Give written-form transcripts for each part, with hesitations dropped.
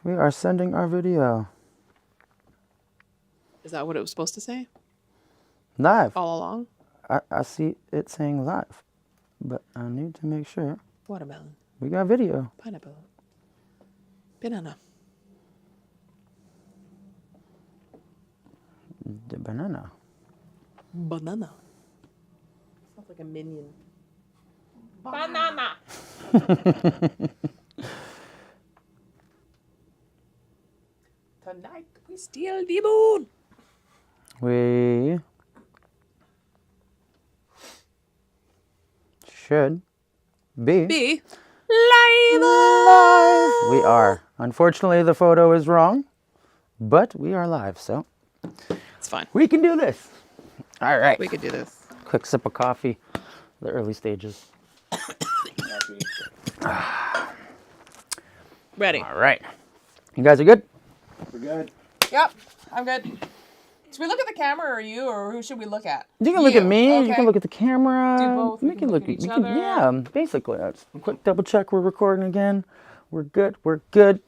We are sending our video. Is that what it was supposed to say? Live. All along? I see it saying live, but I need to make sure. Watermelon. We got video. Pineapple. Banana. The banana. Banana. Sounds like a minion. Banana. Tonight we steal the moon. We should be live. We are. Unfortunately, the photo is wrong, but we are live, so It's fine. we can do this. All right. We could do this. Quick sip of coffee. The early stages. Ready. All right. You guys are good? We're good. Yep, I'm good. Should we look at the camera or you, or who should we look at? You can look at me. Okay. You can look at the camera. Do both. We can look at each other. Yeah, basically. Let's quick double check. We're recording again. We're good. We're good.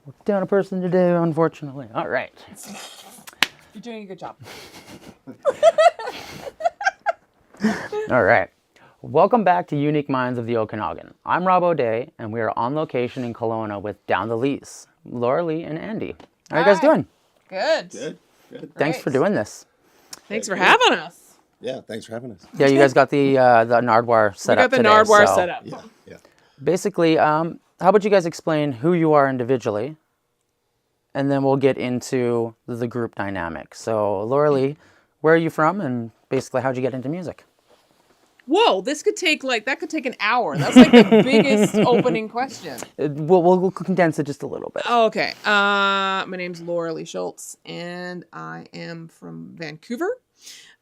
We're down a person today, unfortunately. All right. You're doing a good job. All right. Welcome back to Unique Minds of the Okanagan. I'm Robb O'Day, and we are on location in Kelowna with Down the Lease, Laura Lee, and Andy. How are you guys doing? Good. Good. Good. Thanks for doing this. Thanks for having us. Yeah, thanks for having us. Yeah, you guys got the Nardwar set We up got the today, Nardwar so set up. Yeah. Basically, how about you guys explain who you are individually, and then we'll get into the group dynamic. So, Laura Lee, where are you from, and basically, how'd you get into music? Whoa, that could take an hour. That's like the biggest opening question. We'll condense it just a little bit. Oh, okay. My name's Laura Lee Schultz, and I am from Vancouver.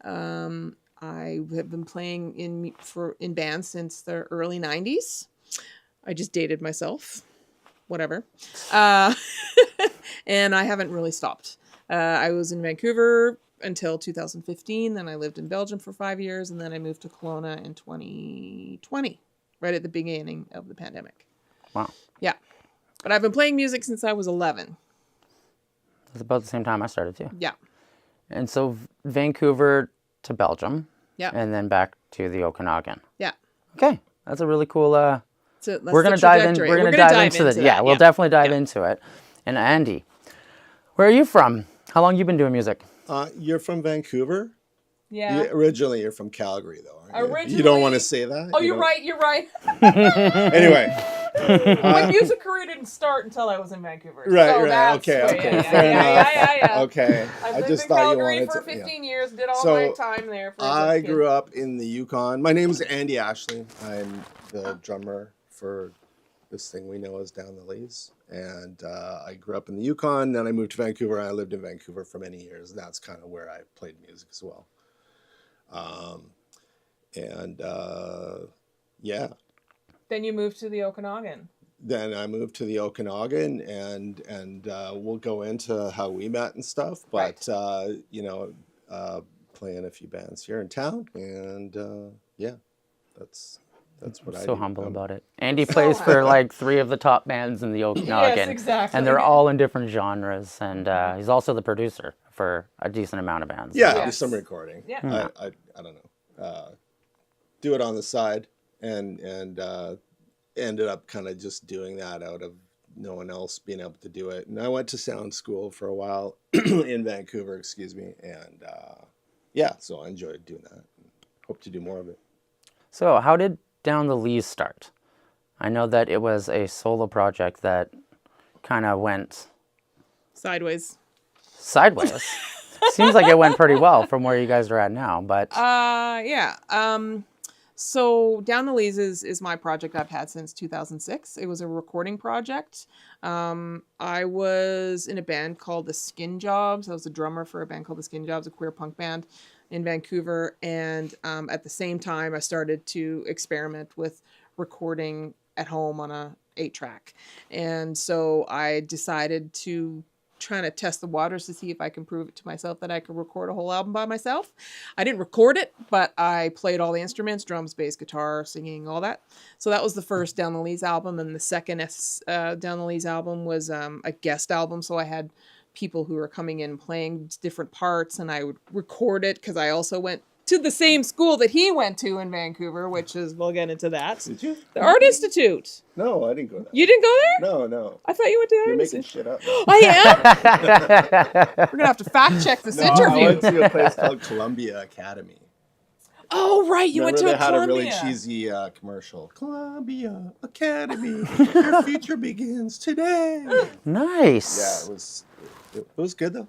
I have been playing in bands since the early 90s. I just dated myself. Whatever. And I haven't really stopped. I was in Vancouver until 2015. Then I lived in Belgium for 5 years, and then I moved to Kelowna in 2020, right at the beginning of the pandemic. Wow. Yeah. But I've been playing music since I was 11. That's about the same time I started, too. Yeah. And so, Vancouver to Belgium. Yeah. And then back to the Okanagan. Yeah. Okay. That's a really cool... So we're going to dive in. We're going to dive into that. Yeah, we'll definitely dive into it. And Andy, where are you from? How long you been doing music? You're from Vancouver? Yeah. Originally, you're from Calgary, though, aren't you? Originally- You don't want to say that? Oh, you're right. You're right. Anyway. My music career didn't start until I was in Vancouver. Right, so right. that's Okay, where- okay. Yeah, Fair enough. yeah. Okay. I've I lived just in thought you Calgary wanted for to... 15 years. Did all So, my time there. I grew up in the Yukon. My name is Andy Ashley. I'm the drummer for this thing we know as Down the Lease. And I grew up in the Yukon. Then I moved to Vancouver. I lived in Vancouver for many years. That's kind of where I played music as well. Yeah. Then you moved to the Okanagan. Then I moved to the Okanagan, and we'll go into how we met and stuff. But playing a few bands here in town, and yeah, that's what I do. So humble about it. Andy plays for like 3 of the top bands in the Okanagan. Yes, exactly. And they're all in different genres. And he's also the producer for a decent amount of bands. Yeah, Yes. do some recording. Yeah. I don't know. Do it on the side, and ended up kind of just doing that out of no one else being able to do it. And I went to sound school for a while in Vancouver, and yeah, so I enjoyed doing that. Hope to do more of it. So how did Down the Lease start? I know that it was a solo project that kind of went Sideways. sideways. Seems like it went pretty well from where you guys are at now, but Yeah. So Down the Lease is my project I've had since 2006. It was a recording project. I was in a band called the Skin Jobs. I was a drummer for a band called the Skin Jobs, a queer punk band in Vancouver. And at the same time, I started to experiment with recording at home on a 8-track. And so I decided to trying to test the waters to see if I can prove it to myself that I could record a whole album by myself. I didn't record it, but I played all the instruments, drums, bass, guitar, singing, all that. So that was the first Down the Lees album. And the second Down the Lees album was a guest album. So I had people who were coming in playing different parts, and I would record it because I also went to the same school that he went to in Vancouver, which is, we'll get into that. Did you? The Art Institute. No, I didn't go there. You didn't go there? No. I thought you went to the Art You're making Institute. shit up. I am? We're going to have to fact check this No, I interview. went to a place called Columbia Academy. Oh, right. You Remember went to they had Columbia. a really cheesy commercial. Columbia Academy, your future begins today. Nice. Yeah, it was good though.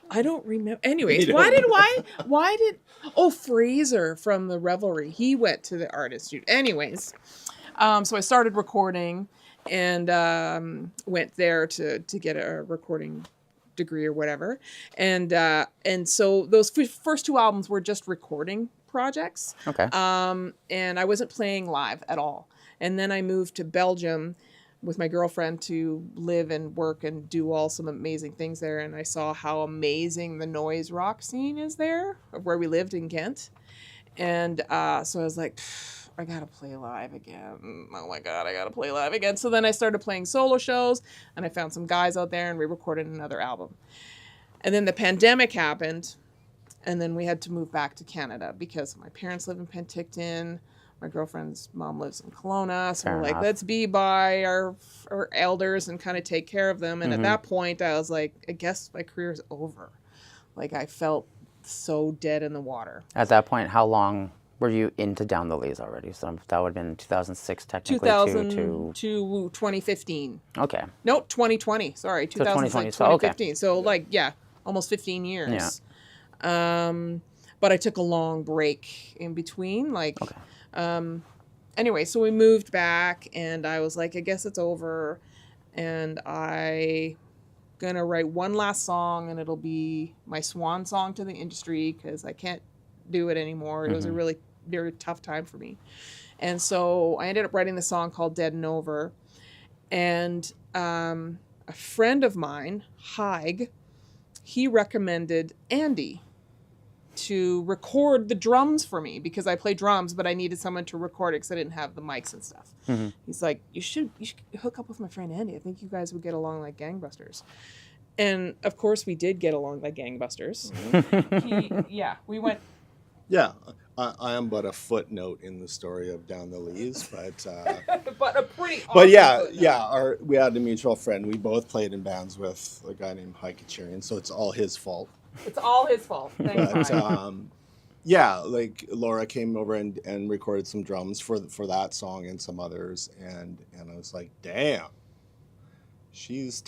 I don't remember. Anyways, You why don't. did Fraser from the Revelry, he went to the Art Institute. Anyways, so I started recording and went there to get a recording degree or whatever. And so those first two albums were just recording projects. Okay. And I wasn't playing live at all. And then I moved to Belgium with my girlfriend to live and work and do all some amazing things there. And I saw how amazing the noise rock scene is there, of where we lived in Ghent. And so I was like, I gotta play live again. Oh my God, I gotta play live again. So then I started playing solo shows, and I found some guys out there, and we recorded another album. And then the pandemic happened, and then we had to move back to Canada because my parents live in Penticton. My girlfriend's mom lives in Kelowna. So Fair we're like, enough. let's be by our elders and kind of take care of them. And at that point, I was like, I guess my career's over. Like, I felt so dead in the water. At that point, how long were you into Down the Lees already? So that would have been 2006 technically 2000 to... to 2015. Okay. No, 2020. Sorry, 2020, 2006, so, okay. 2015. So, like, yeah, almost 15 years. But I took a long break in between. Like, anyway, so we moved back, and I was like, I guess it's over. And I gonna write one last song, and it'll be my swan song to the industry because I can't do it anymore. It was a really very tough time for me. And so I ended up writing the song called Dead and Over. And a friend of mine, Haig, he recommended Andy to record the drums for me because I play drums, but I needed someone to record it because I didn't have the mics and stuff. He's like, you should hook up with my friend Andy. I think you guys would get along like gangbusters. And of course we did get along like gangbusters. We went. Yeah, I am but a footnote in the story of Down the Lees, but But a pretty awesome but yeah, footnote. we had a mutual friend. We both played in bands with a guy named Haig Kacharian, so it's all his fault. It's all his fault. Thanks, But Haig. yeah, like Laura came over and recorded some drums for that song and some others, and I was like, damn, she's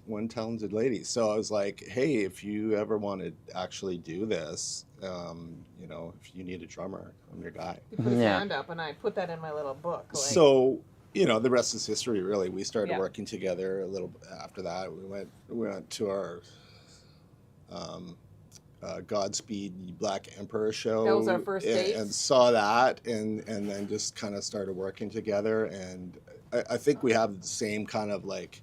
one talented lady. So I was like, hey, if you ever want to actually do this, if you need a drummer, I'm your guy. You put his Yeah. hand up, and I put that in my little book. Like, So the rest is history. Really, we started Yeah. working together a little bit after that. We went to our Godspeed Black Emperor show. That was our first date? and saw that, and then just kind of started working together. And I think we have the same kind of like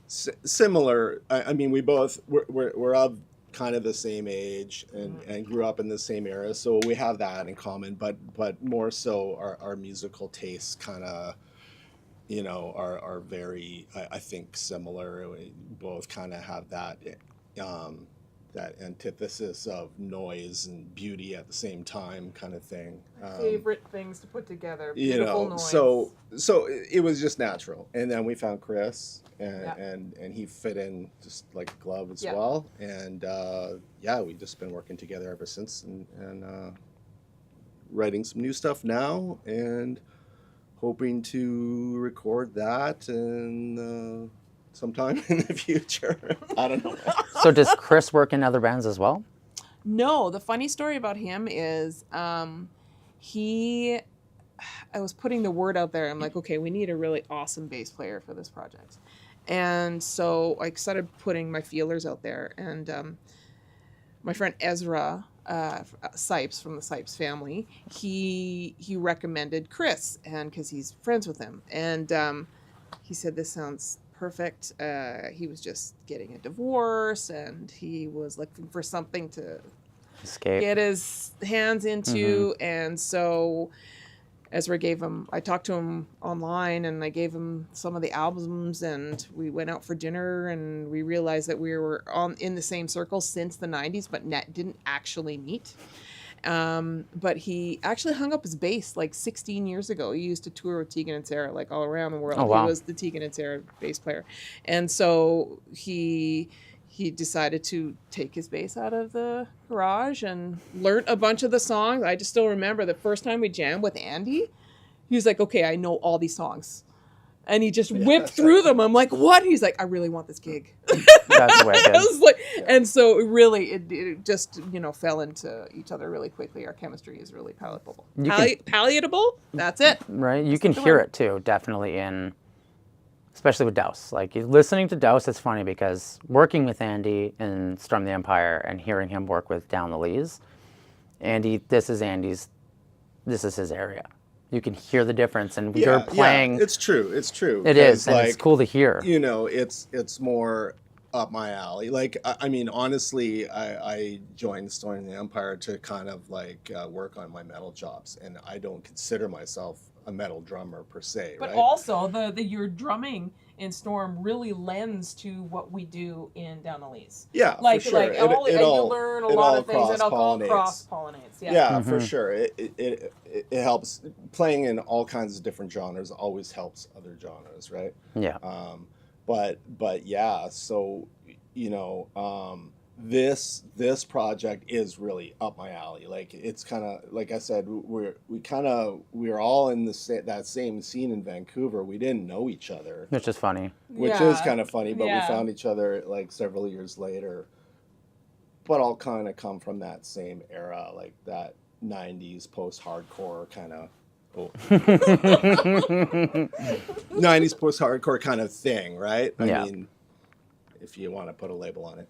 similar. I mean, we're of kind of the same age and grew up in the same era, so we have that in common. But more so, our musical tastes kind of, are very, I think, similar. We both kind of have that antithesis of noise and beauty at the same time, kind of thing. favorite things to put together. Beautiful noise. So it was just natural, and then we found Chris, and he fit in just like a glove as well, and we've just been working together ever since, and writing some new stuff now, and hoping to record that and sometime in the future. I don't know. So does Chris work in other bands as well? No, the funny story about him is I was putting the word out there. I'm like, okay, we need a really awesome bass player for this project. And so I started putting my feelers out there. And my friend Ezra Sipes from the Sipes family, he recommended Chris, and because he's friends with him. And he said, this sounds perfect. He was just getting a divorce, and he was looking for something to Escape. get his hands into. And so Ezra I talked to him online, and I gave him some of the albums, and we went out for dinner, and we realized that we were in the same circle since the 90s, but didn't actually meet. But he actually hung up his bass like 16 years ago. He used to tour with Tegan and Sarah like all around the world. Oh, wow. He was the Tegan and Sarah bass player. And so he decided to take his bass out of the garage and learn a bunch of the songs. I just still remember the first time we jammed with Andy, he was like, okay, I know all these songs. And he just whipped through them. I'm like, what? He's like, I really want this gig. That's wicked. I was like, and so it just, fell into each other really quickly. Our chemistry is really palatable. Palatable? That's it. Right? You can hear it too, definitely, especially with Douse. Like, listening to Douse is funny because working with Andy in Storm the Empire and hearing him work with Down the Lees, this is his area. You can hear the difference, and you're playing. Yeah, it's true. It is, and it's cool to hear. It's more up my alley. Like, I mean, honestly, I joined Storm the Empire to kind of like work on my metal chops, and I don't consider myself a metal drummer per se. But right? also, your drumming in Storm really lends to what we do in Down the Lees. Yeah, like, for sure. You learn a lot of things, and it all cross-pollinates. Yeah, for sure. It helps. Playing in all kinds of different genres always helps other genres, right? Yeah. But yeah, so this project is really up my alley. Like, it's kind of like I said, we're all in that same scene in Vancouver. We didn't know each other, Which is funny. which is kind of funny. But we found each other like several years later. But all kind of come from that same era, like that 90s post-hardcore kind of 90s post-hardcore kind of thing, right? I mean, if you want to put a label on it.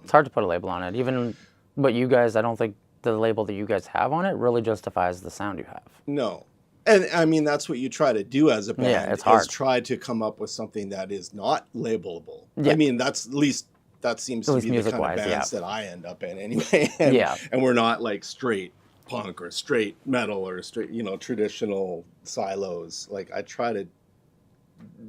It's hard to put a label on it. Even what you guys, I don't think the label that you guys have on it really justifies the sound you have. No. And I mean, that's what you try to do as a band. Yeah, it's hard. Is try to come up with something that is not labelable. Yeah. I mean, that seems to be the kind of bands that I end up in anyway. And we're not like straight punk or straight metal or straight, traditional silos. Like,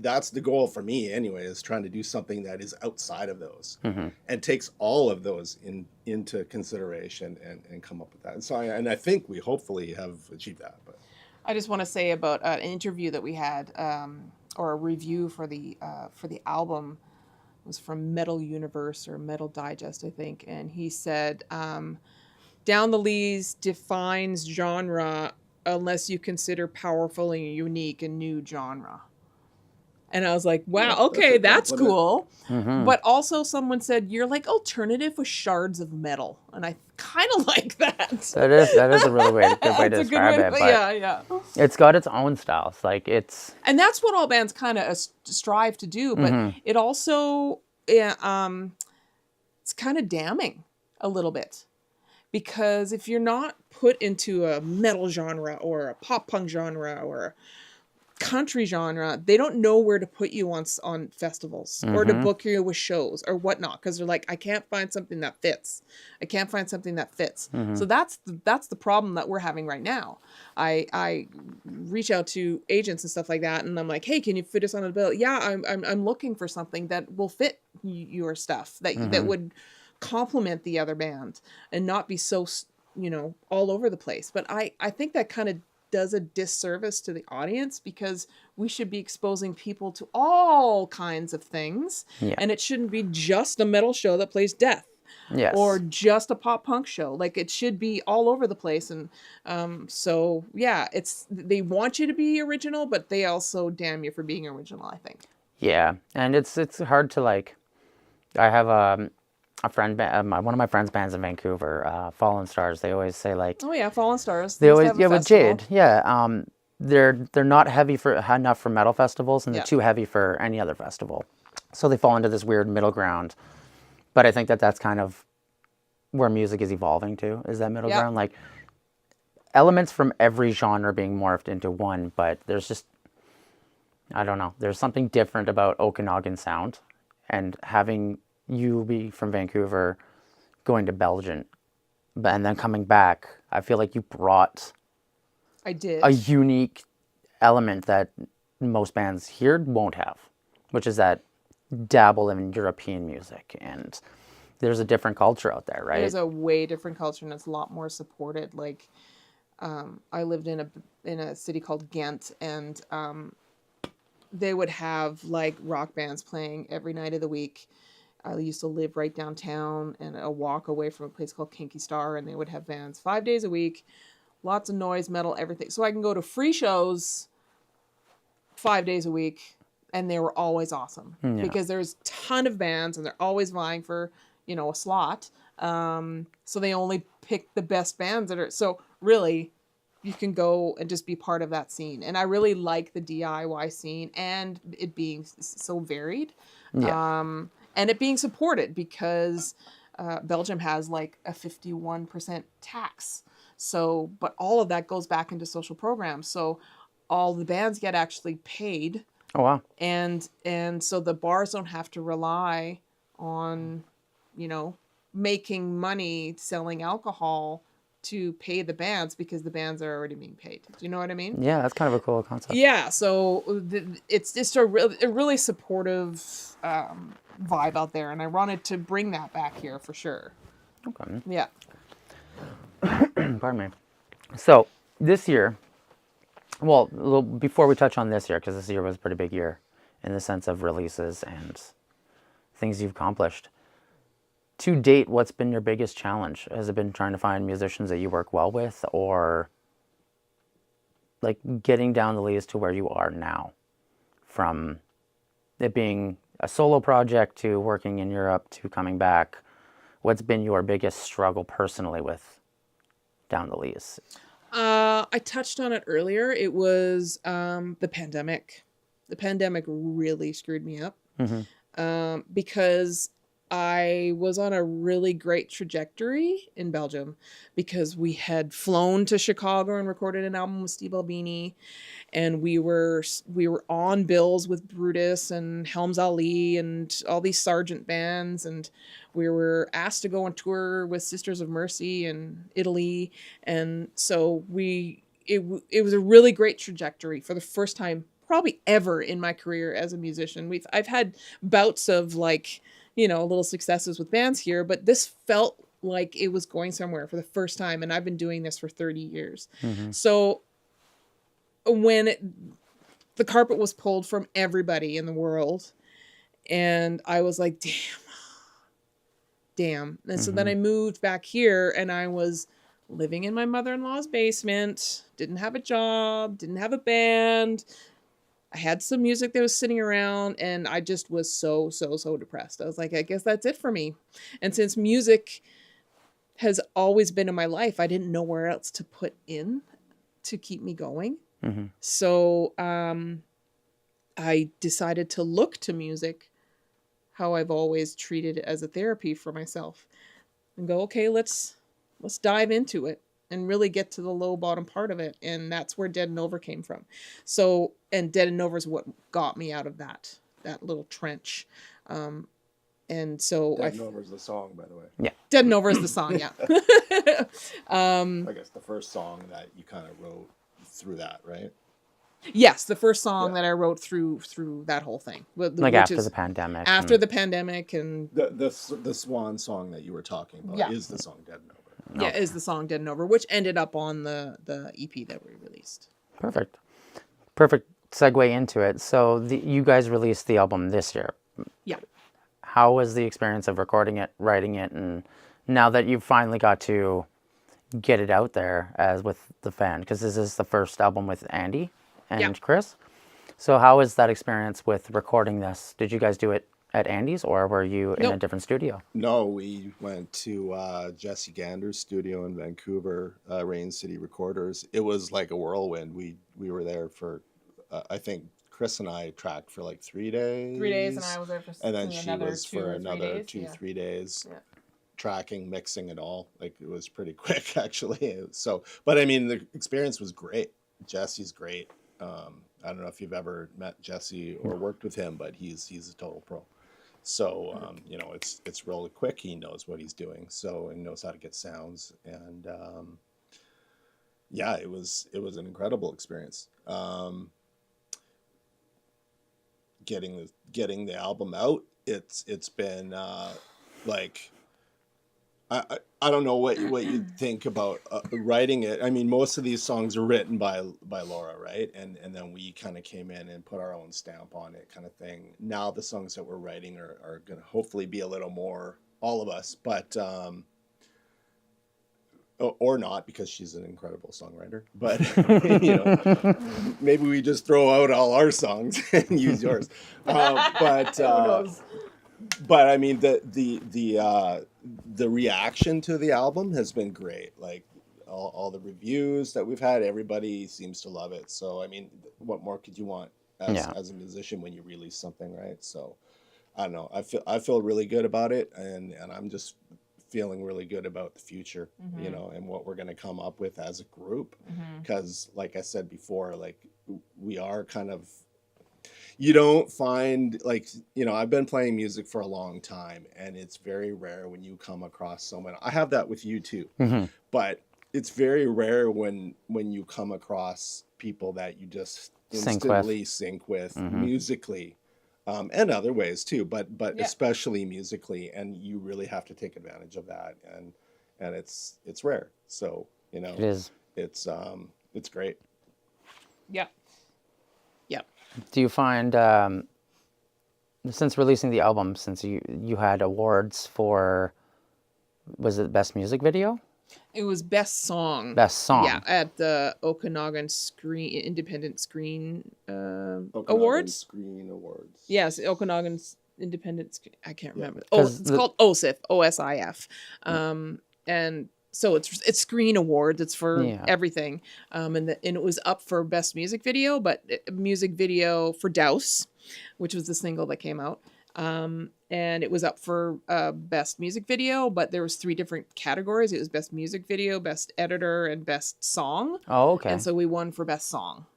that's the goal for me anyway, is trying to do something that is outside of those and takes all of those into consideration and come up with that. And so I think we hopefully have achieved that. But I just want to say about an interview that we had, or a review for the album. It was from Metal Universe or Metal Digest, I think. And he said, Down the Lees defines genre unless you consider powerful and unique and new genre. And I was like, wow, okay, that's cool. But also someone said, you're like alternative with shards of metal. And I kind of like that. That is a really good way to describe it. But yeah. It's got its own style. Like, it's... And that's what all bands kind of strive to do. But it also, it's kind of damning a little bit. Because if you're not put into a metal genre or a pop punk genre or a country genre, they don't know where to put you on festivals or to book you with shows or whatnot, because they're like, I can't find something that fits. So that's the problem that we're having right now. I reach out to agents and stuff like that, and I'm like, hey, can you fit us on a bill? Yeah, I'm looking for something that will fit your stuff, that would complement the other band and not be so all over the place. But I think that kind of does a disservice to the audience, because we should be exposing people to all kinds of things. And it shouldn't be just a metal show that plays death. Or just a pop punk show. Like, it should be all over the place. And so they want you to be original, but they also damn you for being original, I think. Yeah, and it's hard to, like, I have a friend, one of my friends' bands in Vancouver, Fallen Stars. They always say, like, oh yeah, Fallen Stars. They always with Jade, they're not heavy enough for metal festivals, and they're too heavy for any other festival. So they fall into this weird middle ground. But I think that's kind of where music is evolving to, is that middle ground, like elements from every genre being morphed into one. But there's just I don't know. There's something different about Okanagan sound, and having you be from Vancouver, going to Belgium, and then coming back, I feel like you brought I did. a unique element that most bands here won't have, which is that dabble in European music, and there's a different culture out there, right? There's a way different culture, and it's a lot more supported. Like, I lived in a city called Ghent, and they would have like rock bands playing every night of the week. I used to live right downtown and a walk away from a place called Kinky Star, and they would have bands 5 days a week, lots of noise, metal, everything. So I can go to free shows 5 days a week, and they were always awesome because there's a ton of bands, and they're always vying for, a slot. So they only pick the best bands that are, so really you can go and just be part of that scene. And I really like the DIY scene and it being so varied. And it being supported because Belgium has like a 51% tax. So, but all of that goes back into social programs. So all the bands get actually paid. Oh, wow. And so the bars don't have to rely on, making money selling alcohol to pay the bands because the bands are already being paid. Do you know what I mean? Yeah, that's kind of a cool concept. Yeah. So it's just a really supportive vibe out there. And I wanted to bring that back here for sure. Okay. Yeah. Pardon me. So this year, well, before we touch on this year, because this year was a pretty big year in the sense of releases and things you've accomplished. To date, what's been your biggest challenge? Has it been trying to find musicians that you work well with, or like getting down the leads to where you are now, from it being a solo project to working in Europe to coming back? What's been your biggest struggle personally with down the leads? I touched on it earlier. It was the pandemic. The pandemic really screwed me up because I was on a really great trajectory in Belgium because we had flown to Chicago and recorded an album with Steve Albini, and we were on bills with Brutus and Helms Ali and all these Sargent bands, and we were asked to go on tour with Sisters of Mercy in Italy, and so it was a really great trajectory for the first time probably ever in my career as a musician. I've had bouts of like, little successes with bands here, but this felt like it was going somewhere for the first time. And I've been doing this for 30 years. So when the carpet was pulled from everybody in the world, and I was like, damn. And so then I moved back here, and I was living in my mother-in-law's basement, didn't have a job, didn't have a band. I had some music that was sitting around, and I just was so depressed. I was like, I guess that's it for me. And since music has always been in my life, I didn't know where else to put in to keep me going. So I decided to look to music how I've always treated it as a therapy for myself, and go, okay, let's dive into it and really get to the low bottom part of it. And that's where Dead and Over came from. So, and Dead and Over is what got me out of that little trench. And so Dead and Over is the song, by the way. Yeah. Dead and Over is the song. Yeah. I guess the first song that you kind of wrote through that, right? Yes. The first song that I wrote through that whole thing. Like after the pandemic. After the pandemic, and the swan song that you were talking about is the song Dead and Over. Yeah, is the song Dead and Over, which ended up on the EP that we released. Perfect segue into it. So you guys released the album this year. Yeah. How was the experience of recording it, writing it, and now that you've finally got to get it out there as with the fan? Because this is the first album with Andy and Chris. So how is that experience with recording this? Did you guys do it at Andy's, or were you in a different studio? No, we went to Jesse Gander's studio in Vancouver, Raincity Recorders. It was like a whirlwind. We were there for, I think Chris and I tracked for like 3 days. 3 days, and I was there for and then she was for another 3 days. Tracking, mixing it all. Like, it was pretty quick, actually. So, but I mean, the experience was great. Jesse's great. I don't know if you've ever met Jesse or worked with him, but he's a total pro. So you know, it's really quick. He knows what he's doing, so and knows how to get sounds, and yeah, it was an incredible experience. Getting the album out, it's been like I don't know what you think about writing it. I mean, most of these songs are written by Laura, right? And then we kind of came in and put our own stamp on it, kind of thing. Now the songs that we're writing are going to hopefully be a little more all of us, but or not, because she's an incredible songwriter. But you know, maybe we just throw out all our songs and use yours. But I mean, the reaction to the album has been great. Like all the reviews that we've had, everybody seems to love it. So I mean, what more could you want as a musician when you release something, right? So I don't know. I feel really good about it, and I'm just feeling really good about the future, you know, and what we're going to come up with as a group. Because like I said before, like we are kind of, you don't find, like, you know, I've been playing music for a long time, and it's very rare when you come across someone. I have that with you too, but it's very rare when you come across people that you just instantly sync with musically, and other ways too, but especially musically, and you really have to take advantage of that, and it's rare. So, you know, it's great. Yep. Do you find, since releasing the album, since you had awards for, was it Best Music Video? It was Best Song. Best Song. Yeah, at the Okanagan Independent Screen Okanagan Awards. Screen Awards. Yes, Okanagan's Independent. I can't remember. Oh, it's called OSIF. OSIF. And so it's Screen Awards. It's for everything. And it was up for Best Music Video, but music video for Douse, which was the single that came out. And it was up for Best Music Video, but there was 3 different categories. It was Best Music Video, Best Editor, and Best Song. Oh, okay. And so we won for Best Song.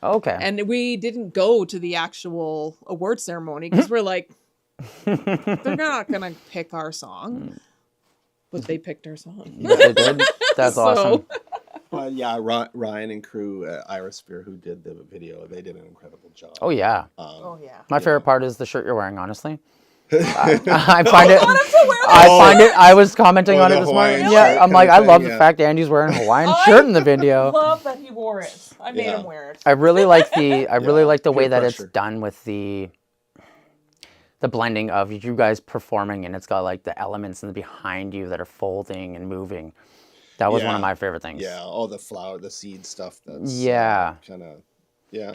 Okay. And we didn't go to the actual award ceremony because we're like, they're not going to pick our song. But they picked our song. Yeah, they did. That's awesome. Yeah, Ryan and crew, Irisphere, who did the video, they did an incredible job. Oh yeah. My favorite know. part is the shirt you're wearing. Honestly, I find it. I was commenting on it this morning. Yeah, I'm like, I love the fact Andy's wearing a Hawaiian shirt in the video. I love that he wore it. I made him wear it. I really like the way that it's done with the blending of you guys performing, and it's got like the elements in the behind you that are folding and moving. That was one of my favorite things. Yeah, all the seed stuff. That's kind of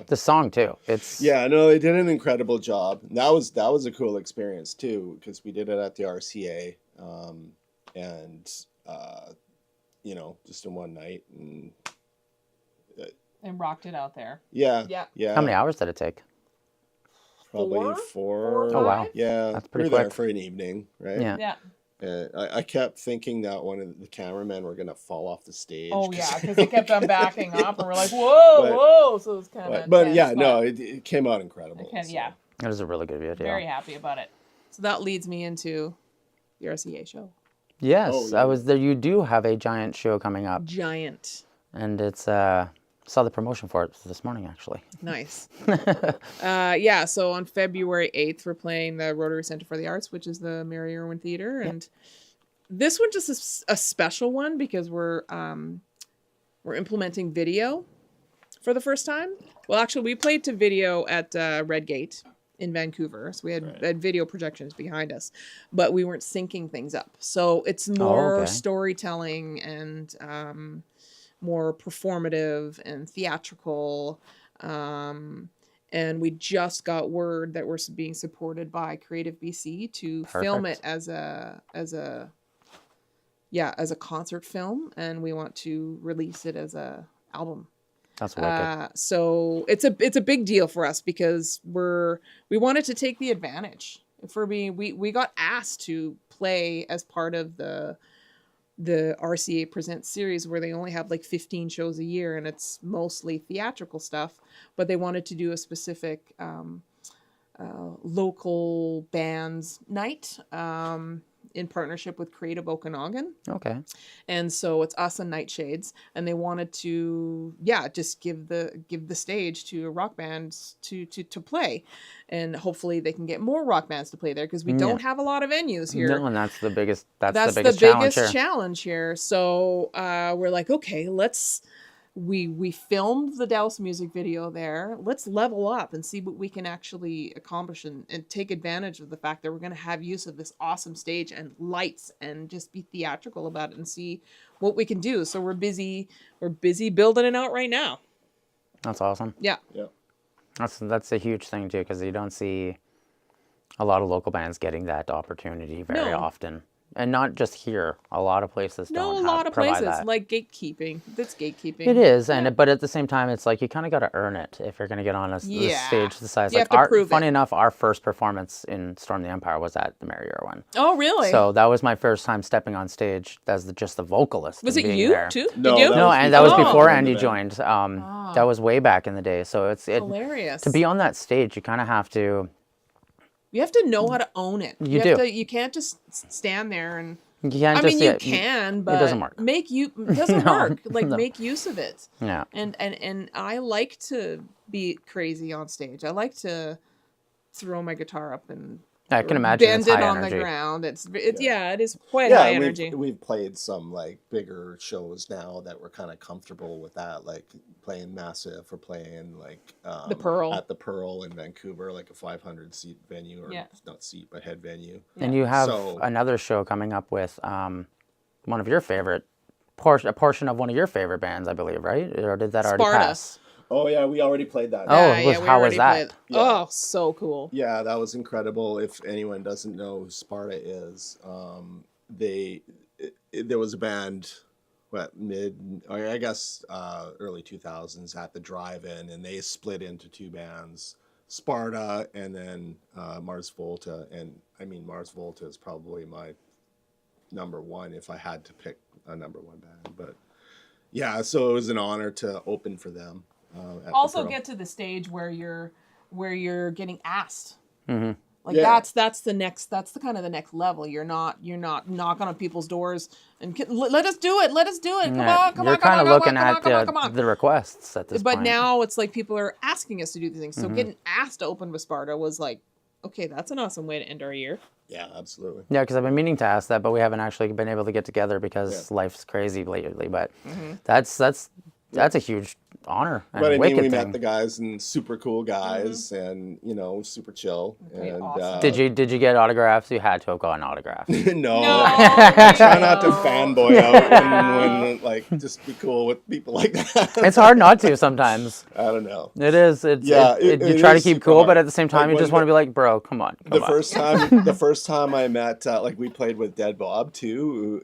the song too. It's no, they did an incredible job. That was a cool experience too, because we did it at the RCA, and you know, just in one night and rocked it out there. Yeah. How many hours did it take? Probably 4. Oh wow! Yeah, that's pretty quick. quick. There for an evening, right? Yeah. I kept thinking that one of the cameramen were gonna fall off the stage. Oh yeah, because they kept on backing up, and we're like, whoa! So it was kind of. But yeah, no, it came out incredible. Yeah, it was a really good video. Very happy about it. So that leads me into the RCA show. Yes, I was there. You do have a giant show coming up. Giant. And it's saw the promotion for it this morning, actually. Nice. So on February 8th, we're playing the Rotary Center for the Arts, which is the Mary Irwin Theater. And this one just is a special one because we're implementing video for the first time. Well, actually, we played to video at Redgate in Vancouver. So we had video projections behind us, but we weren't syncing things up. So it's more storytelling and more performative and theatrical, and we just got word that we're being supported by Creative BC to film it as a concert film, and we want to release it as a album. That's wicked. So it's a big deal for us because we wanted to take the advantage. We got asked to play as part of the the RCA Presents series where they only have like 15 shows a year and it's mostly theatrical stuff, but they wanted to do a specific local bands night in partnership with Creative Okanagan. Okay. And so it's us and Nightshades, and they wanted to, just give the stage to rock bands to play, and hopefully they can get more rock bands to play there because we don't have a lot of venues here. No, and that's the biggest. That's the biggest challenge here. So we're like, okay, we filmed the Douse music video there. Let's level up and see what we can actually accomplish and take advantage of the fact that we're going to have use of this awesome stage and lights and just be theatrical about it and see what we can do. So we're busy building it out right now. That's awesome. Yeah. Yeah. That's a huge thing too, because you don't see a lot of local bands getting that opportunity very often. And not just here. A lot of places don't a lot of provide places that. like gatekeeping. That's gatekeeping. It is, but at the same time, it's like you kind of got to earn it if you're going to get on a stage the size. You Like have to prove funny it. enough, our first performance in Storm the Empire was at the Merrier one. Oh, really? So that was my first time stepping on stage as just the vocalist. Was and it being you there. too? No, Did you? that No, was and that was before before I Andy joined the joined. That was way back in the day. So it's Hilarious. to be on that stage. You kind of have to. You have to know how to own it. You do. You can't just stand there and. You can't I just mean, see you it. can, but it doesn't work. It doesn't No, work. Like no. make use of it. Yeah. And I like to be crazy on stage. I like to throw my guitar up and I can imagine bend it's it high on energy. the ground. It is quite high energy. We've played some like bigger shows now that we're kind of comfortable with that, like playing Massive or playing like The Pearl. at the Pearl in Vancouver, like a 500 seat venue, or not seat but head venue. And you have So- another show coming up with one of your favorite a portion of one of your favorite bands, I believe, right? Or did that already Sparta. pass? Oh yeah, we already played that. Oh, we how was already that? played. Yeah. Oh, so cool. Yeah, that was incredible. If anyone doesn't know who Sparta is, there was a band, early 2000s at the drive-in, and they split into two bands, Sparta and then Mars Volta. And I mean, Mars Volta is probably my number one if I had to pick a number one band. But yeah, so it was an honor to open for them. Also the Pearl. get to the stage where you're getting asked. Mm-hmm. Like Yeah. that's the kind of the next level. You're not knocking on people's doors and let us do it. Come on. You're kind of looking at the requests at this But point. now it's like people are asking us to do these things. So getting asked to open with Sparta was like, okay, that's an awesome way to end our year. Yeah, absolutely. Yeah, because I've been meaning to ask that, but we haven't actually been able to get together because life's crazy lately. But that's a huge honor and But I mean, wicked we thing. met the guys and super cool guys, and super chill. Okay, And awesome. Did you get autographs? You had to have gotten autographs. no, No. try not to fanboy out when like just be cool with people like that. It's hard not to sometimes. I don't know. It is. You it try to is keep super cool, hard. but at the same time, Like you just when want to be like, bro, come on. The first time I met, like we played with Dead Bob too.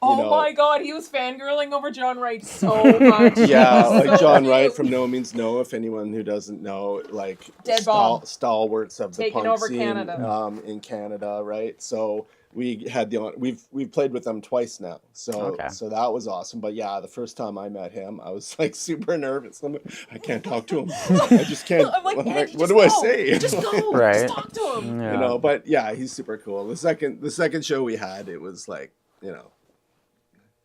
My God, he was fangirling over John Wright so much. Yeah, like So John cute. Wright from No Means No. If anyone who doesn't know, like Dead Bob. stalwarts of the Taking punk over scene Canada. In Canada, right? So we had we've played with them twice now. So that was awesome. But yeah, the first time I met him, I was like super nervous. I can't talk to him. I just can't. I'm like, Andy, what just do I go. say? Just go. Right. Just talk to him. Yeah. But yeah, he's super cool. The second show we had, it was like,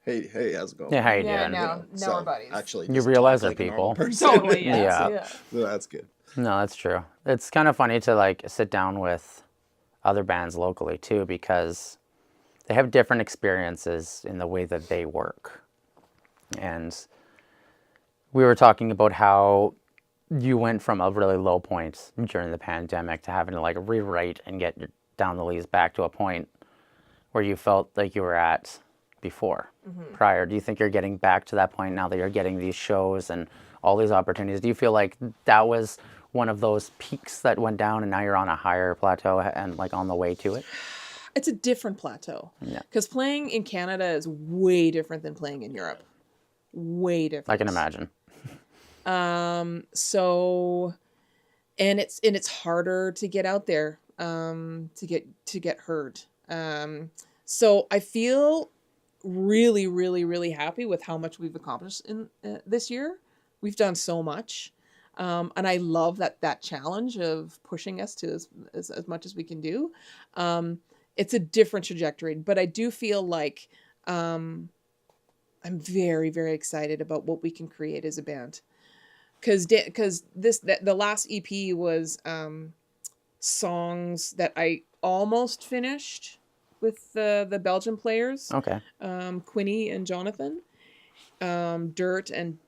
hey, how's it going? Yeah, how you Yeah, doing? now we're buddies. Actually, You just realize talk they're like a normal people. person. Totally. Yes, Yeah. yeah. So that's good. No, that's true. It's kind of funny to like sit down with other bands locally too, because they have different experiences in the way that they work. And we were talking about how you went from a really low point during the pandemic to having to like rewrite and get Down the Lees back to a point where you felt like you were at before, prior. Do you think you're getting back to that point now that you're getting these shows and all these opportunities? Do you feel like that was one of those peaks that went down and now you're on a higher plateau and like on the way to it? It's a different plateau. Yeah. Because playing in Canada is way different than playing in Europe. Way different. I can imagine. So, and it's harder to get out there, to get heard. So I feel really, really, really happy with how much we've accomplished in this year. We've done so much. And I love that challenge of pushing us to as much as we can do. It's a different trajectory, but I do feel like I'm very, very excited about what we can create as a band. Because the last EP was songs that I almost finished with the Belgian players. Okay. Quinny and Jonathan. Dirt and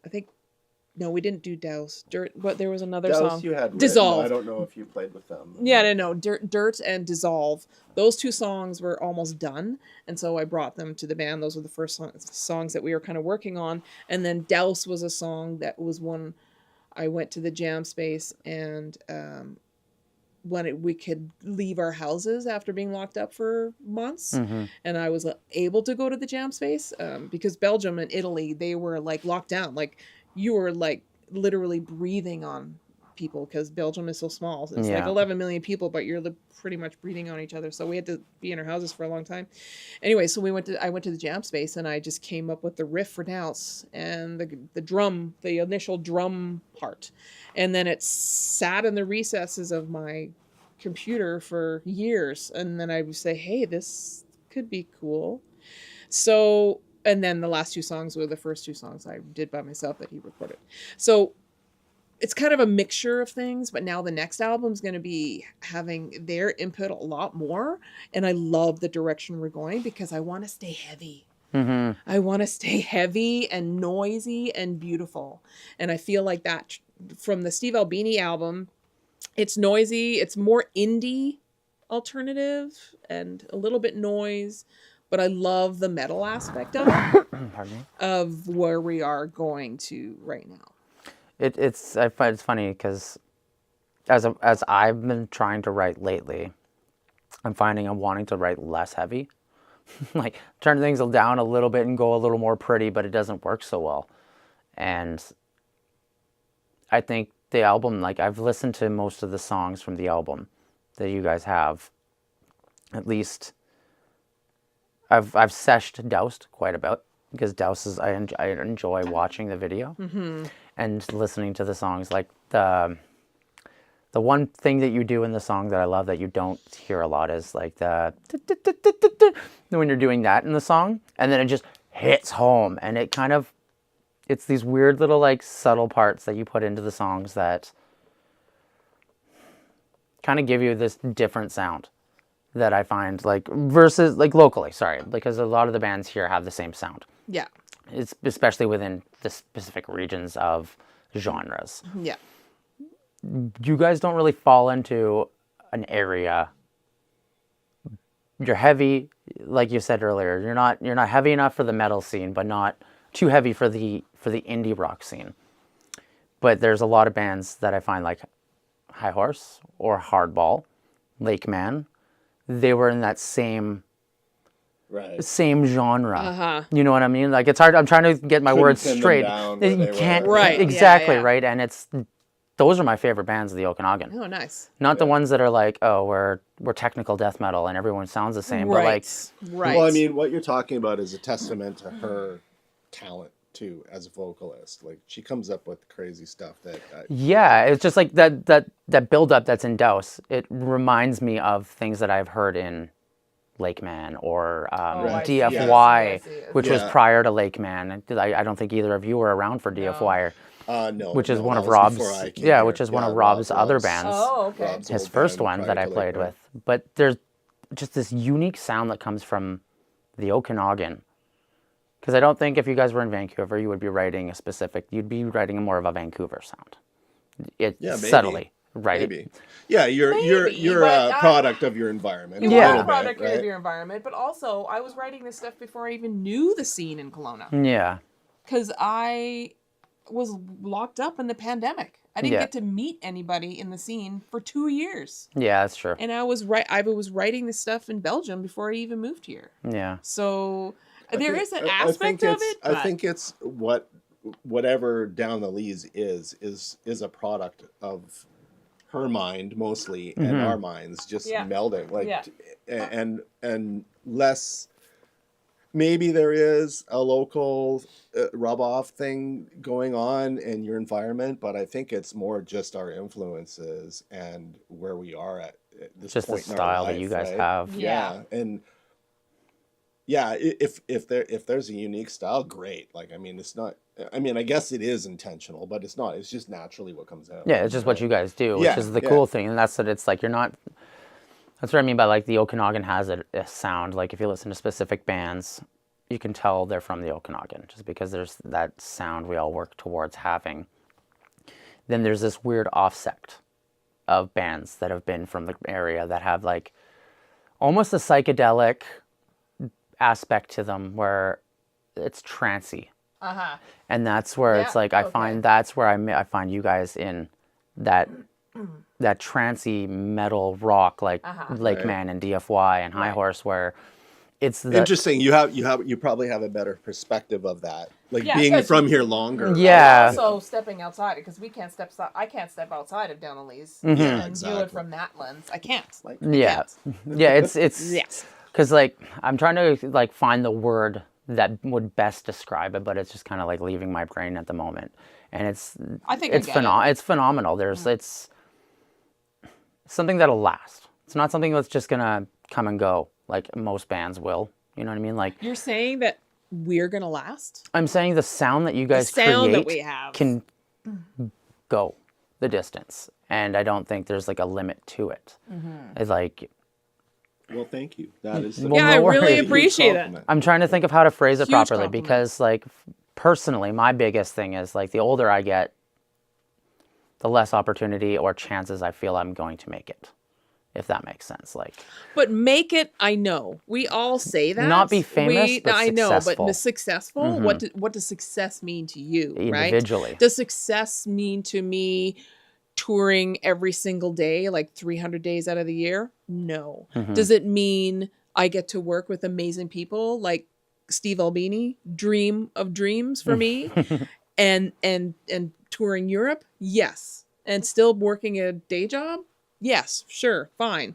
I think. No, we didn't do Douse. Dirt, but there was another Douse song. you had Dissolve. written. I don't know if you played with them. Yeah, no. Dirt and Dissolve. Those two songs were almost done, and so I brought them to the band. Those were the first songs that we were kind of working on. And then Douse was a song that was one I went to the jam space, and when we could leave our houses after being locked up for months, and I was able to go to the jam space because Belgium and Italy, they were like locked down. Like, you were like literally breathing on people because Belgium is so small. So it's like 11 million people, but you're pretty much breathing on each other. So we had to be in our houses for a long time. Anyway, so I went to the jam space, and I just came up with the riff for Douse and the initial drum part. And then it sat in the recesses of my computer for years. And then I would say, hey, this could be cool. So, and then the last two songs were the first two songs I did by myself that he recorded. So it's kind of a mixture of things, but now the next album's going to be having their input a lot more. And I love the direction we're going because I want to stay heavy. I want to stay heavy and noisy and beautiful. And I feel like that from the Steve Albini album, it's noisy. It's more indie alternative and a little bit noise. But I love the metal aspect of it, of where we are going to right now. I find it's funny because as I've been trying to write lately, I'm finding I'm wanting to write less heavy, like turn things down a little bit and go a little more pretty, but it doesn't work so well. And I think the album, like I've listened to most of the songs from the album that you guys have, at least. I've seshed Doused quite a bit because Douse is I enjoy watching the video and listening to the songs. Like the one thing that you do in the song that I love that you don't hear a lot is like the when you're doing that in the song, and then it just hits home, and it's these weird little like subtle parts that you put into the songs that kind of give you this different sound that I find, like, versus, like, locally, because a lot of the bands here have the same sound. Yeah. It's especially within the specific regions of genres. Yeah. You guys don't really fall into an area. You're heavy, like you said earlier. You're not heavy enough for the metal scene, but not too heavy for the indie rock scene. But there's a lot of bands that I find, like High Horse or Hardball, Lake Man. They were in that same genre. You know what I mean? Like, it's hard. I'm trying to get my words straight. You can't. Right. Exactly. Yeah. Right. And those are my favorite bands of the Okanagan. Oh, nice. Not the ones that are like, oh, we're technical death metal and everyone sounds the same. Right. But like, right. Well, I mean, what you're talking about is a testament to her talent too as a vocalist. Like, she comes up with crazy stuff that yeah, it's just like that build up that's in Douse. It reminds me of things that I've heard in Lake Man or DFY, which was prior to Lake Man. I don't think either of you were around for DFY. No, which is one of that was Robb's. before I came Yeah, here. which is one of Robb's other bands. Oh, okay. Robb's His old first band one prior that I to played Lake Man. with. But there's just this unique sound that comes from the Okanagan. Because I don't think if you guys were in Vancouver, you would be writing you'd be writing more of a Vancouver sound. Maybe. Subtly, right? Maybe. Yeah, you're a product of your environment. You are a bit, product right? of your environment, but also I was writing this stuff before I even knew the scene in Kelowna. Yeah. Because I was locked up in the pandemic. I didn't get to meet anybody in the scene for 2 years. Yeah, that's true. And I was writing this stuff in Belgium before I even moved here. Yeah. So there is an aspect of it. I think it's whatever Down the Lees is a product of her mind mostly and our minds just melding, like and less maybe there is a local rub-off thing going on in your environment, but I think it's more just our influences and where we are at this Just the point in our style that life, you guys right? have. Yeah, and yeah, if there's a unique style, great. Like, I mean, it's not. I mean, I guess it is intentional, but it's not. It's just naturally what comes out. Yeah, it's just what you guys do, which Yeah, is the yeah. cool thing, and that's that. It's like you're not. That's what I mean by like the Okanagan has a sound. Like if you listen to specific bands, you can tell they're from the Okanagan just because there's that sound we all work towards having. Then there's this weird offset of bands that have been from the area that have like almost a psychedelic aspect to them where it's trancey. Uh-huh. And that's where it's Yeah, like I okay. find that's where I find you guys in that trancey metal rock like Lake Right. Man and DFY and High Right. Horse, where it's the Interesting. You probably have a better perspective of that, like Yeah, being 'cause- from here longer. Yeah. Also stepping outside, because we can't step. I can't step outside of Downalees Mm-hmm. Yeah, and view exactly. it from that lens. I can't. Like, I yeah can't. yeah it's Yes. because like I'm trying to like find the word that would best describe it, but it's just kind of like leaving my brain at the moment, and it's I think I it's get it. it's phenomenal. There's it's something that'll last. It's not something that's just gonna come and go like most bands will. You know what I mean? Like You're saying that we're gonna last? I'm saying the sound that you The guys sound create that we have. can go the distance, and I don't think there's like a limit to it. It's like Well, thank you. That is. Well, Yeah, I no really worries. appreciate it. I'm trying to think of how to phrase it Huge properly compliment. because like personally, my biggest thing is like the older I get, the less opportunity or chances I feel I'm going to make it. If that makes sense, like But make it. I know we all say that. Not be famous, but I know, successful. but successful. What does success mean to you? Right? individually. Does success mean to me touring every single day, like 300 days out of the year? No. Does it mean I get to work with amazing people like Steve Albini, dream of dreams for me, and touring Europe? Yes. And still working a day job? Yes, sure, fine.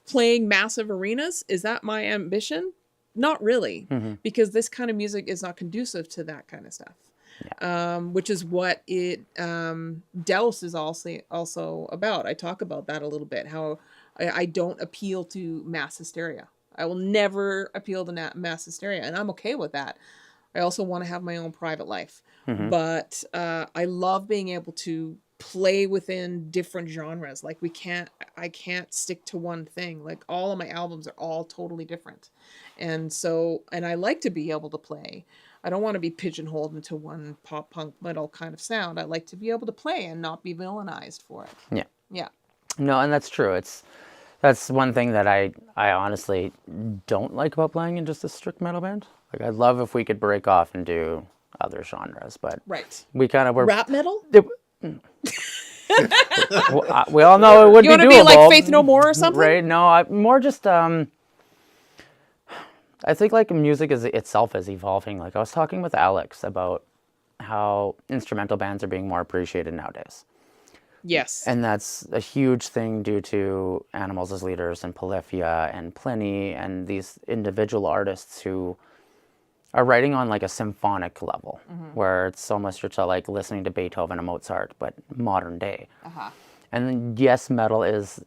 Playing massive arenas, is that my ambition? Not really, because this kind of music is not conducive to that kind of stuff. Which is what Douse is also about. I talk about that a little bit, how I don't appeal to mass hysteria. I will never appeal to mass hysteria, and I'm okay with that. I also want to have my own private life. But I love being able to play within different genres. Like I can't stick to one thing. Like all of my albums are all totally different. And I like to be able to play. I don't want to be pigeonholed into one pop punk metal kind of sound. I like to be able to play and not be villainized for it. Yeah. Yeah. No, and that's true. That's one thing that I honestly don't like about playing in just a strict metal band. Like I'd love if we could break off and do other genres, but Right. we kind of were. Rap metal? We all know it would You be want to doable, be like Faith No More or something? right? No, more just. I think like music itself is evolving. Like I was talking with Alex about how instrumental bands are being more appreciated nowadays. Yes. And that's a huge thing due to Animals as Leaders and Polyphia and Pliny and these individual artists who are writing on like a symphonic level where it's almost you're like listening to Beethoven and Mozart, but modern day. And then, yes, metal is,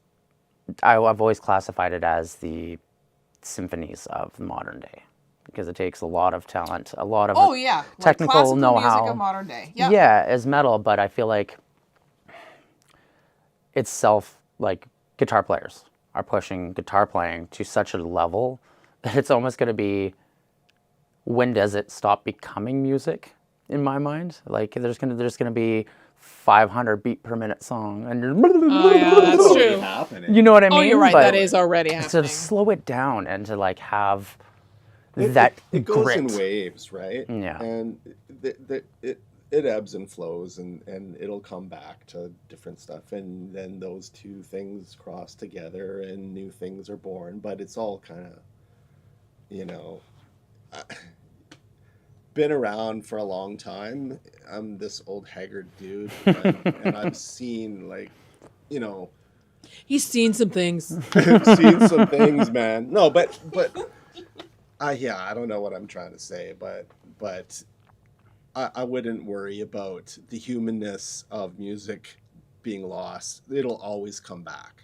I've always classified it as the symphonies of modern day because it takes a lot of talent, a lot of yeah. technical classical know-how. music of modern day. Yeah. Yeah, as metal, but I feel like itself, like guitar players are pushing guitar playing to such a level that it's almost going to be, when does it stop becoming music in my mind? Like there's gonna be 500 beat per minute song and Oh, yeah, that's Already true. happening. you know what I mean? Oh, you're right. But That is already to happening. slow it down and to like have that it goes grit. in waves, right? Yeah. And it ebbs and flows, and it'll come back to different stuff, and then those two things cross together, and new things are born. But it's all kind of, been around for a long time. I'm this old haggard dude, and I've seen He's seen some things. I've seen some things, man. No, but Yeah, I don't know what I'm trying to say, but I wouldn't worry about the humanness of music being lost. It'll always come back,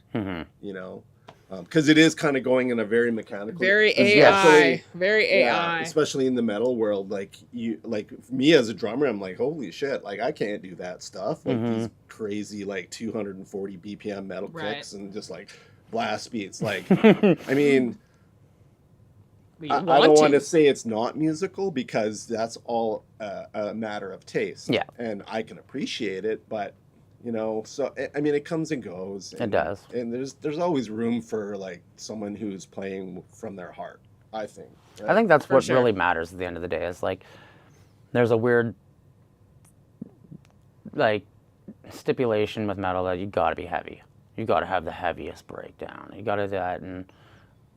you know, because it is kind of going in a very mechanical, Very especially- AI. Very yeah, AI. especially in the metal world. Like me as a drummer, I'm like, holy shit, like I can't do that stuff. Like these crazy like 240 BPM metal Right. kicks and just like blast beats. Like, I mean. I don't want to say it's not musical because that's all a matter of taste. Yeah. And I can appreciate it, but you know, so I mean, it comes and goes. And, It does. And there's always room for like someone who's playing from their heart, I think. Right? I think that's For what sure. really matters at the end of the day. Is like, there's a weird, like, stipulation with metal that you got to be heavy. You got to have the heaviest breakdown. You got to do that, and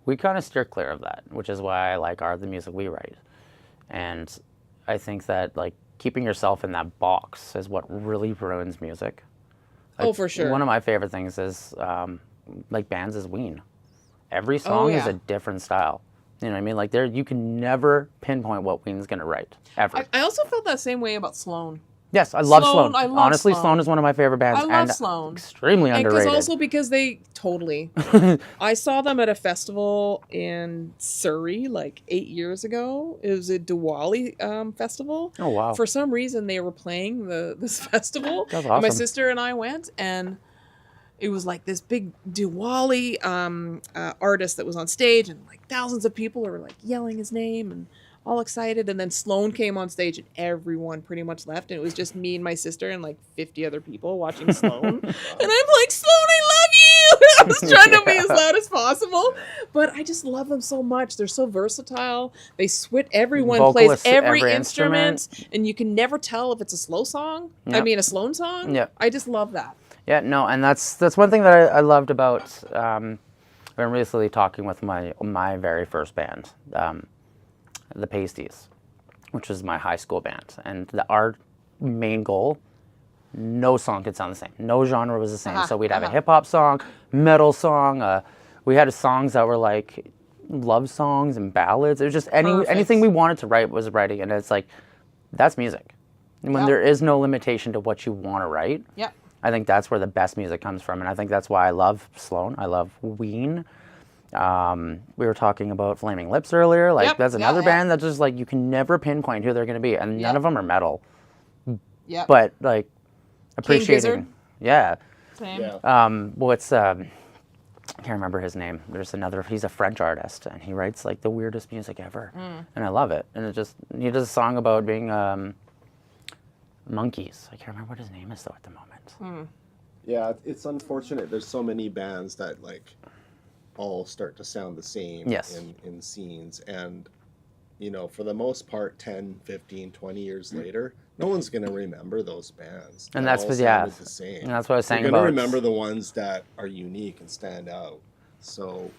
we kind of steer clear of that, which is why I like the music we write. And I think that like keeping yourself in that box is what really ruins music. Like, Oh, for sure. One of my favorite things is like bands is Ween. Every song is yeah. a different style. You know what I mean? Like you can never pinpoint what Ween's gonna write ever. I also felt that same way about Sloan. Yes, I love Sloan, Sloan. I love Honestly, Sloan. Sloan is one of my favorite bands. I love and Sloan. Extremely And underrated. also because they totally. I saw them at a festival in Surrey like 8 years ago. It was a Diwali festival. Oh, wow. For some reason, they were playing this festival. That's And my awesome. sister and I went, and it was like this big Diwali artist that was on stage, and like thousands of people were like yelling his name and all excited. And then Sloan came on stage, and everyone pretty much left, and it was just me and my sister and like 50 other people watching Sloan. And I'm like, Sloan, I love you. I was trying to be as loud as possible, but I just love them so much. They're so versatile. They switch. Everyone Vocalists, plays every every instrument, and you can never tell if it's a slow song. I Yep. mean, a Sloan song. Yep. I just love that. Yeah, no, and that's one thing that I loved about. I've been recently talking with my very first band, the Pasties, which was my high school band, and our main goal, no song could sound the same. No genre was the same. So we'd have a hip hop song, metal song. We had songs that were like love songs and ballads. It was just anything we wanted to write was writing, and it's like that's music. And when Yep. there is no limitation to what you want to write. Yep. I think that's where the best music comes from, and I think that's why I love Sloan. I love Ween. We were talking about Flaming Lips earlier. Like Yep, that's yeah, another yeah. band that just like you can never pinpoint who they're going to be, and none Yep. of them are metal. Yeah. But like Gizzard? appreciating, yeah. Same. Yeah. What's I can't remember his name. There's another. He's a French artist, and he writes like the weirdest music ever, and I love it. And he does a song about being monkeys. I can't remember what his name is though at the moment. Yeah, it's unfortunate. There's so many bands that like all start to sound the same Yes. in scenes. And, you know, for the most part, 10, 15, 20 years later, no one's going to remember those bands. And They that's all what- sounded yeah. the same. And that's what I was saying You're going about- to remember the ones that are unique and stand out. So,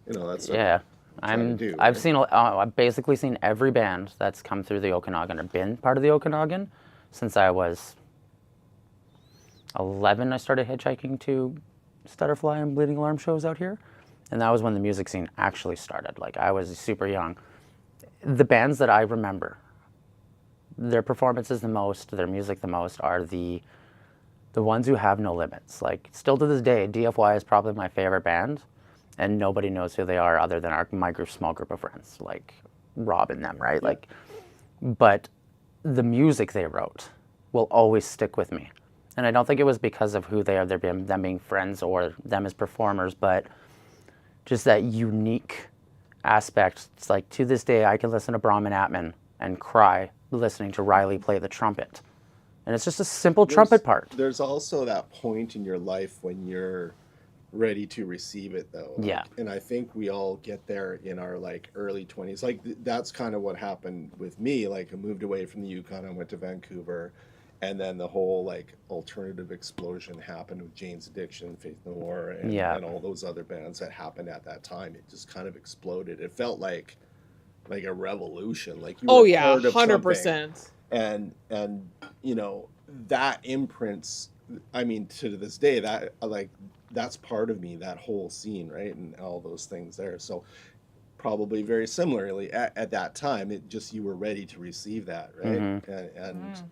you know, that's what Yeah. trying to do, I've right? seen. I've basically seen every band that's come through the Okanagan or been part of the Okanagan since I was 11. I started hitchhiking to Stutterfly and Bleeding Alarm shows out here, and that was when the music scene actually started. Like I was super young. The bands that I remember, their performances the most, their music the most, are the ones who have no limits. Like still to this day, DFY is probably my favorite band, and nobody knows who they are other than my small group of friends, like Robb and them, right? Like, but the music they wrote will always stick with me, and I don't think it was because of who they are, them being friends or them as performers, but just that unique aspect. It's like to this day, I can listen to Brahman Atman and cry listening to Riley play the trumpet, and it's just a simple trumpet part. There's also that point in your life when you're ready to receive it, though. Yeah. And I think we all get there in our like early 20s. Like that's kind of what happened with me. Like I moved away from the Yukon, I went to Vancouver, and then the whole like alternative explosion happened with Jane's Addiction, Faith No More, and, Yeah. and all those other bands that happened at that time. It just kind of exploded. It felt like a revolution. Like you Oh were yeah, part of 100%. something. And you know that imprints, I mean, to this day, that like that's part of me, that whole scene, right, and all those things there. So probably very similarly at that time. It just, you were ready to receive that, right? And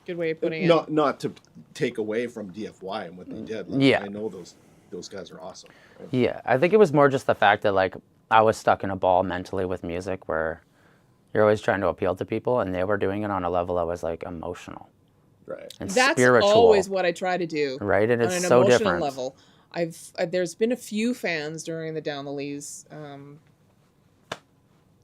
good way of putting it. Not to take away from DFY and what they did. Like, Yeah. I know those guys are awesome. Right? Yeah, I think it was more just the fact that like I was stuck in a ball mentally with music where you're always trying to appeal to people, and they were doing it on a level that was like emotional. Right. And That's spiritual. always what I try to do. Right, and it's on an so emotional different. level. There's been a few fans during the Down the Lees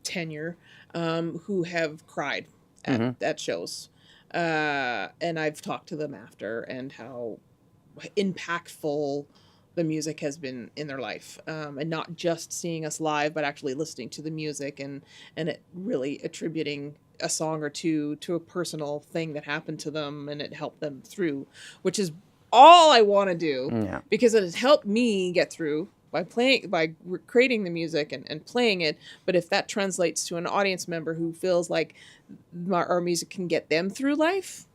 tenure who have cried at shows, and I've talked to them after and how impactful the music has been in their life, and not just seeing us live, but actually listening to the music and it really attributing a song or two to a personal thing that happened to them, and it helped them through, which is all I want to do, because it has helped me get through by creating the music and playing it. But if that translates to an audience member who feels like our music can get them through life,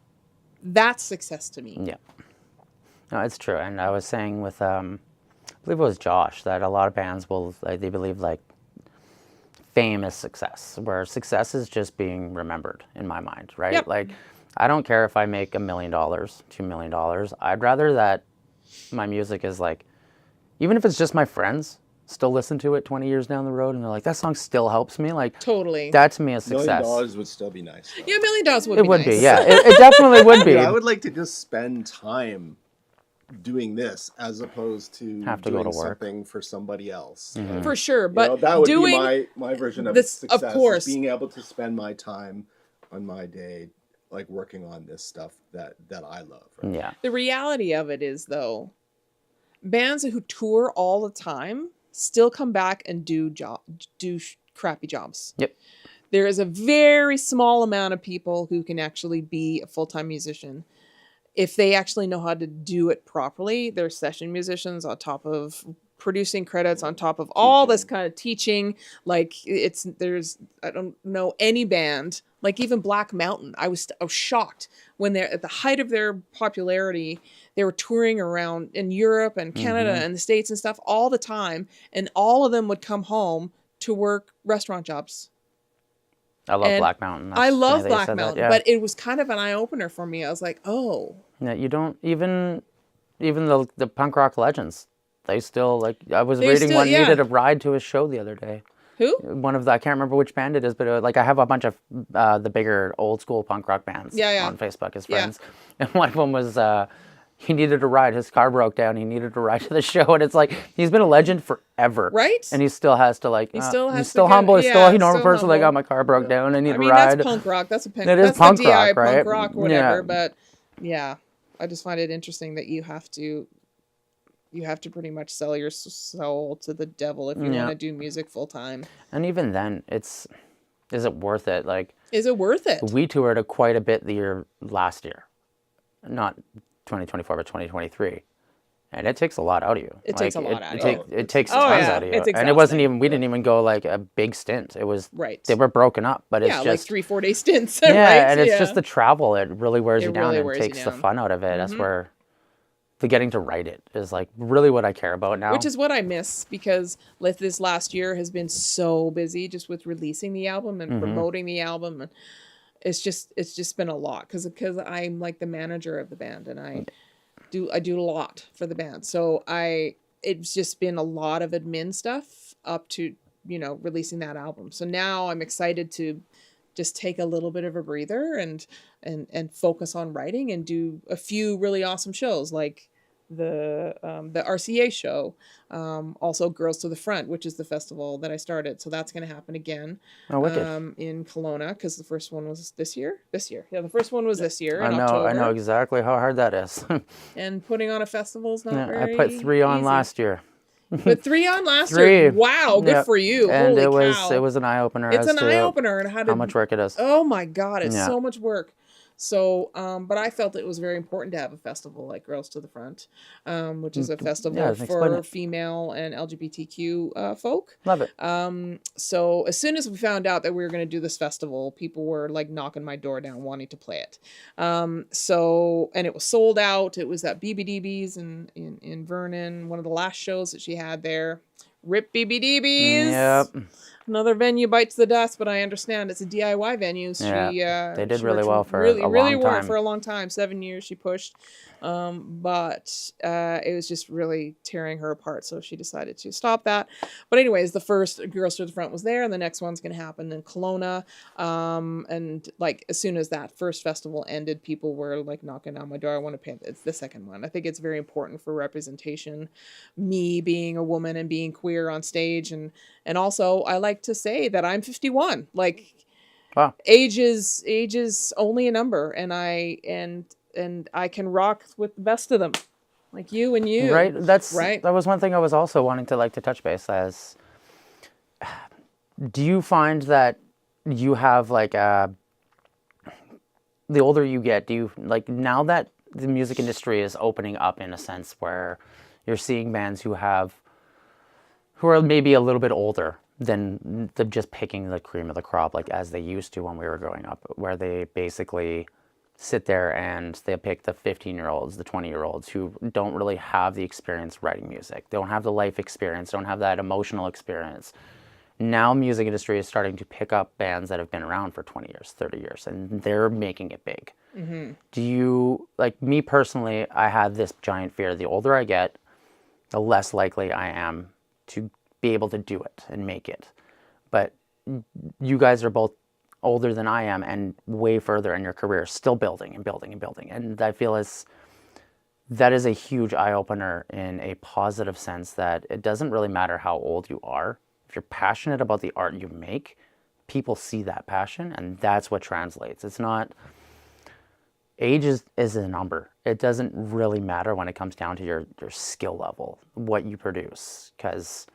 that's success to me. Yeah. No, it's true. And I was saying with, I believe it was Josh, that a lot of bands they believe like fame is success, where success is just being remembered in my mind, right? Yep. Like, I don't care if I make $1 million, $2 million. I'd rather that my music is like, even if it's just my friends still listen to it 20 years down the road and they're like, that song still helps me. Like, Totally. that to me is success. $1 million would still be nice. Though. Yeah, $1 million would It be would nice. be, yeah. It definitely would be. Yeah, I would like to just spend time doing this as opposed to Have to doing go to work. something for somebody else. For sure. You But know, that would doing be my version of this, success. of course. Is being able to spend my time on my day, like working on this stuff that I love. Right? Yeah. The reality of it is, though, bands who tour all the time still come back and do crappy jobs. Yep. There is a very small amount of people who can actually be a full-time musician. If they actually know how to do it properly, they're session musicians on top of producing credits, on top of all this kind of teaching. Like I don't know any band, like even Black Mountain. I was shocked when they're at the height of their popularity. They were touring around in Europe and Canada and the States and stuff all the time. And all of them would come home to work restaurant jobs. I love Black Mountain. I love They Black said that, Mountain, yeah. but it was kind of an eye-opener for me. I was like, oh. Yeah, you don't even the punk rock legends. They still like. I was reading one needed a ride to a show the other day. Who? One of the, I can't remember which band it is, but like I have a bunch of the bigger old school punk rock bands on Facebook as friends, and one of them was he needed a ride. His car broke down. He needed a ride to the show, and it's like he's been a legend forever, right? And he still has to like. He's still humble. He's still a normal person. Like, oh, my car broke down. I need a ride. That's punk rock. That's a punk. It is that's punk the DI rock, right? Punk rock, whatever. Yeah. But yeah, I just find it interesting that you have to pretty much sell your soul to the devil if you want to do music full time. And even then, is it worth it? Like, is it worth it? We toured quite a bit the year last year, not 2024, but 2023, and it takes a lot out of you. It takes a lot out of you. It takes tons out of you, and it wasn't even. We didn't even go like a big stint. It was They were broken up, but it's just like 3-4 day stints. Yeah, right? and it's just the travel. It really wears you down and wears takes the fun out of it. That's where the getting to write it is like really what I care about now. Which is what I miss, because this last year has been so busy just with releasing the album and promoting the album, and it's just been a lot because I'm like the manager of the band, and I do a lot for the band. So it's just been a lot of admin stuff up to, releasing that album. So now I'm excited to just take a little bit of a breather and focus on writing and do a few really awesome shows, like the RCA show, also Girls to the Front, which is the festival that I started. So that's going to happen again in Kelowna, because the first one was this year. Yeah, the first one was this year in October. I know exactly how hard that is. And putting on a festival is not very I put 3 on easy. last year. But 3 on last year. Wow, good for you. And Holy cow. it was an eye opener. It's an eye opener, and how much work it is. Oh my God, it's so much work. So, but I felt it was very important to have a festival like Girls to the Front, which is a festival for female and LGBTQ folk. Love it. So as soon as we found out that we were going to do this festival, people were like knocking my door down wanting to play it. And it was sold out. It was at BBDB's in Vernon, one of the last shows that she had there. Rip BBDBs. Yep. Another venue bites the dust, but I understand it's a DIY venue. Yeah, they did she really worked well for really, a really long well time. for a long time. 7 years she pushed, but it was just really tearing her apart. So she decided to stop that. But anyways, the first Girls to the Front was there, and the next one's going to happen in Kelowna. And like as soon as that first festival ended, people were like knocking on my door. I want to pay. It's the second one. I think it's very important for representation. Me being a woman and being queer on stage, and also I like to say that I'm 51. Like, Wow. age is only a number, and I can rock with the best of them, like you and you. Right. Right. That was one thing I was also wanting to like to touch base as. Do you find that you have like the older you get, do you like now that the music industry is opening up in a sense where you're seeing bands who are maybe a little bit older than just picking the cream of the crop like as they used to when we were growing up, where they basically sit there and they pick the 15-year-olds, the 20-year-olds who don't really have the experience writing music, don't have the life experience, don't have that emotional experience. Now music industry is starting to pick up bands that have been around for 20 years, 30 years, and they're making it big. Mm-hmm. Do you, like me personally, I had this giant fear. The older I get, the less likely I am to be able to do it and make it. But you guys are both older than I am and way further in your career, still building and building and building. And I feel that is a huge eye-opener in a positive sense that it doesn't really matter how old you are. If you're passionate about the art you make, people see that passion, and that's what translates. It's not... Age is a number. It doesn't really matter when it comes down to your skill level, what you produce, because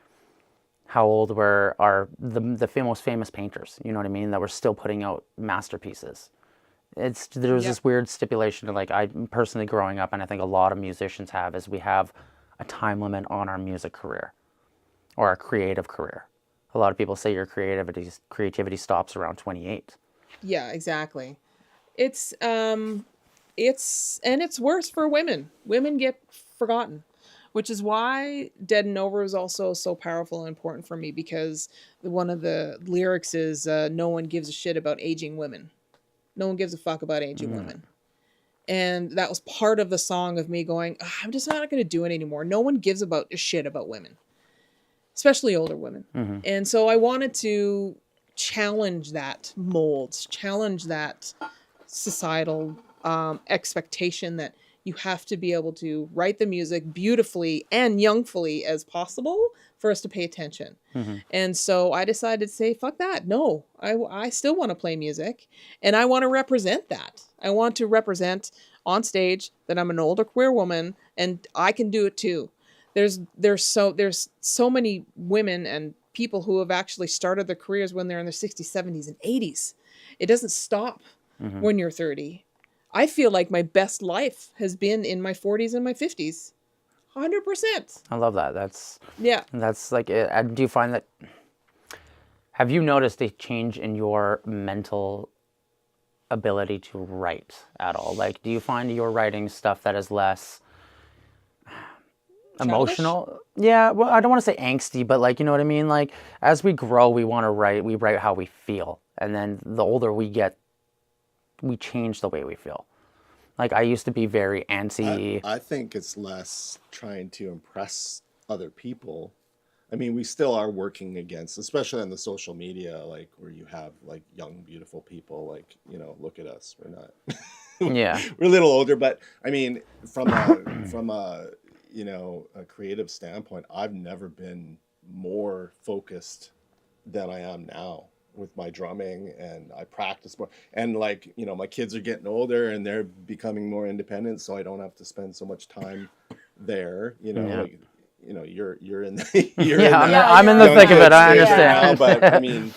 how old are the most famous painters, you know what I mean, that were still putting out masterpieces. There's this weird stipulation, like I personally growing up, and I think a lot of musicians have, is we have a time limit on our music career or our creative career. A lot of people say your creativity stops around 28. Yeah, exactly. It's worse for women. Women get forgotten, which is why Dead and Over is also so powerful and important for me, because one of the lyrics is no one gives a shit about aging women. No one gives a fuck about aging women. And that was part of the song of me going, I'm just not going to do it anymore. No one gives a shit about women, especially older women. Mm-hmm. And so I wanted to challenge that mold, challenge that societal expectation that you have to be able to write the music beautifully and youngfully as possible for us to pay attention. Mm-hmm. And so I decided to say, fuck that. No, I still want to play music, and I want to represent that. I want to represent on stage that I'm an older queer woman and I can do it too. There's so many women and people who have actually started their careers when they're in their 60s, 70s, and 80s. It doesn't stop when you're 30. I feel like my best life has been in my 40s and my 50s. 100%. I love that. That's like it. And do you find that, have you noticed a change in your mental ability to write at all? Like, do you find you're writing stuff that is less emotional? Yeah, well, I don't want to say angsty, but like, you know what I mean? Like, as we grow, we write how we feel. And then the older we get, we change the way we feel. Like, I used to be very anti... I think it's less trying to impress other people. I mean, we still are working against, especially on the social media, like, where you have, like, young, beautiful people, like, you know, look at us. We're not... Yeah. We're a little older, but, I mean, from a, you know, a creative standpoint, I've never been more focused than I am now with my drumming, and I practice more, and like, you know, my kids are getting older and they're becoming more independent, so I don't have to spend so much time there, you know. Yeah. Like, you know, you're in the I'm in the thick of it. I understand. Now, but I mean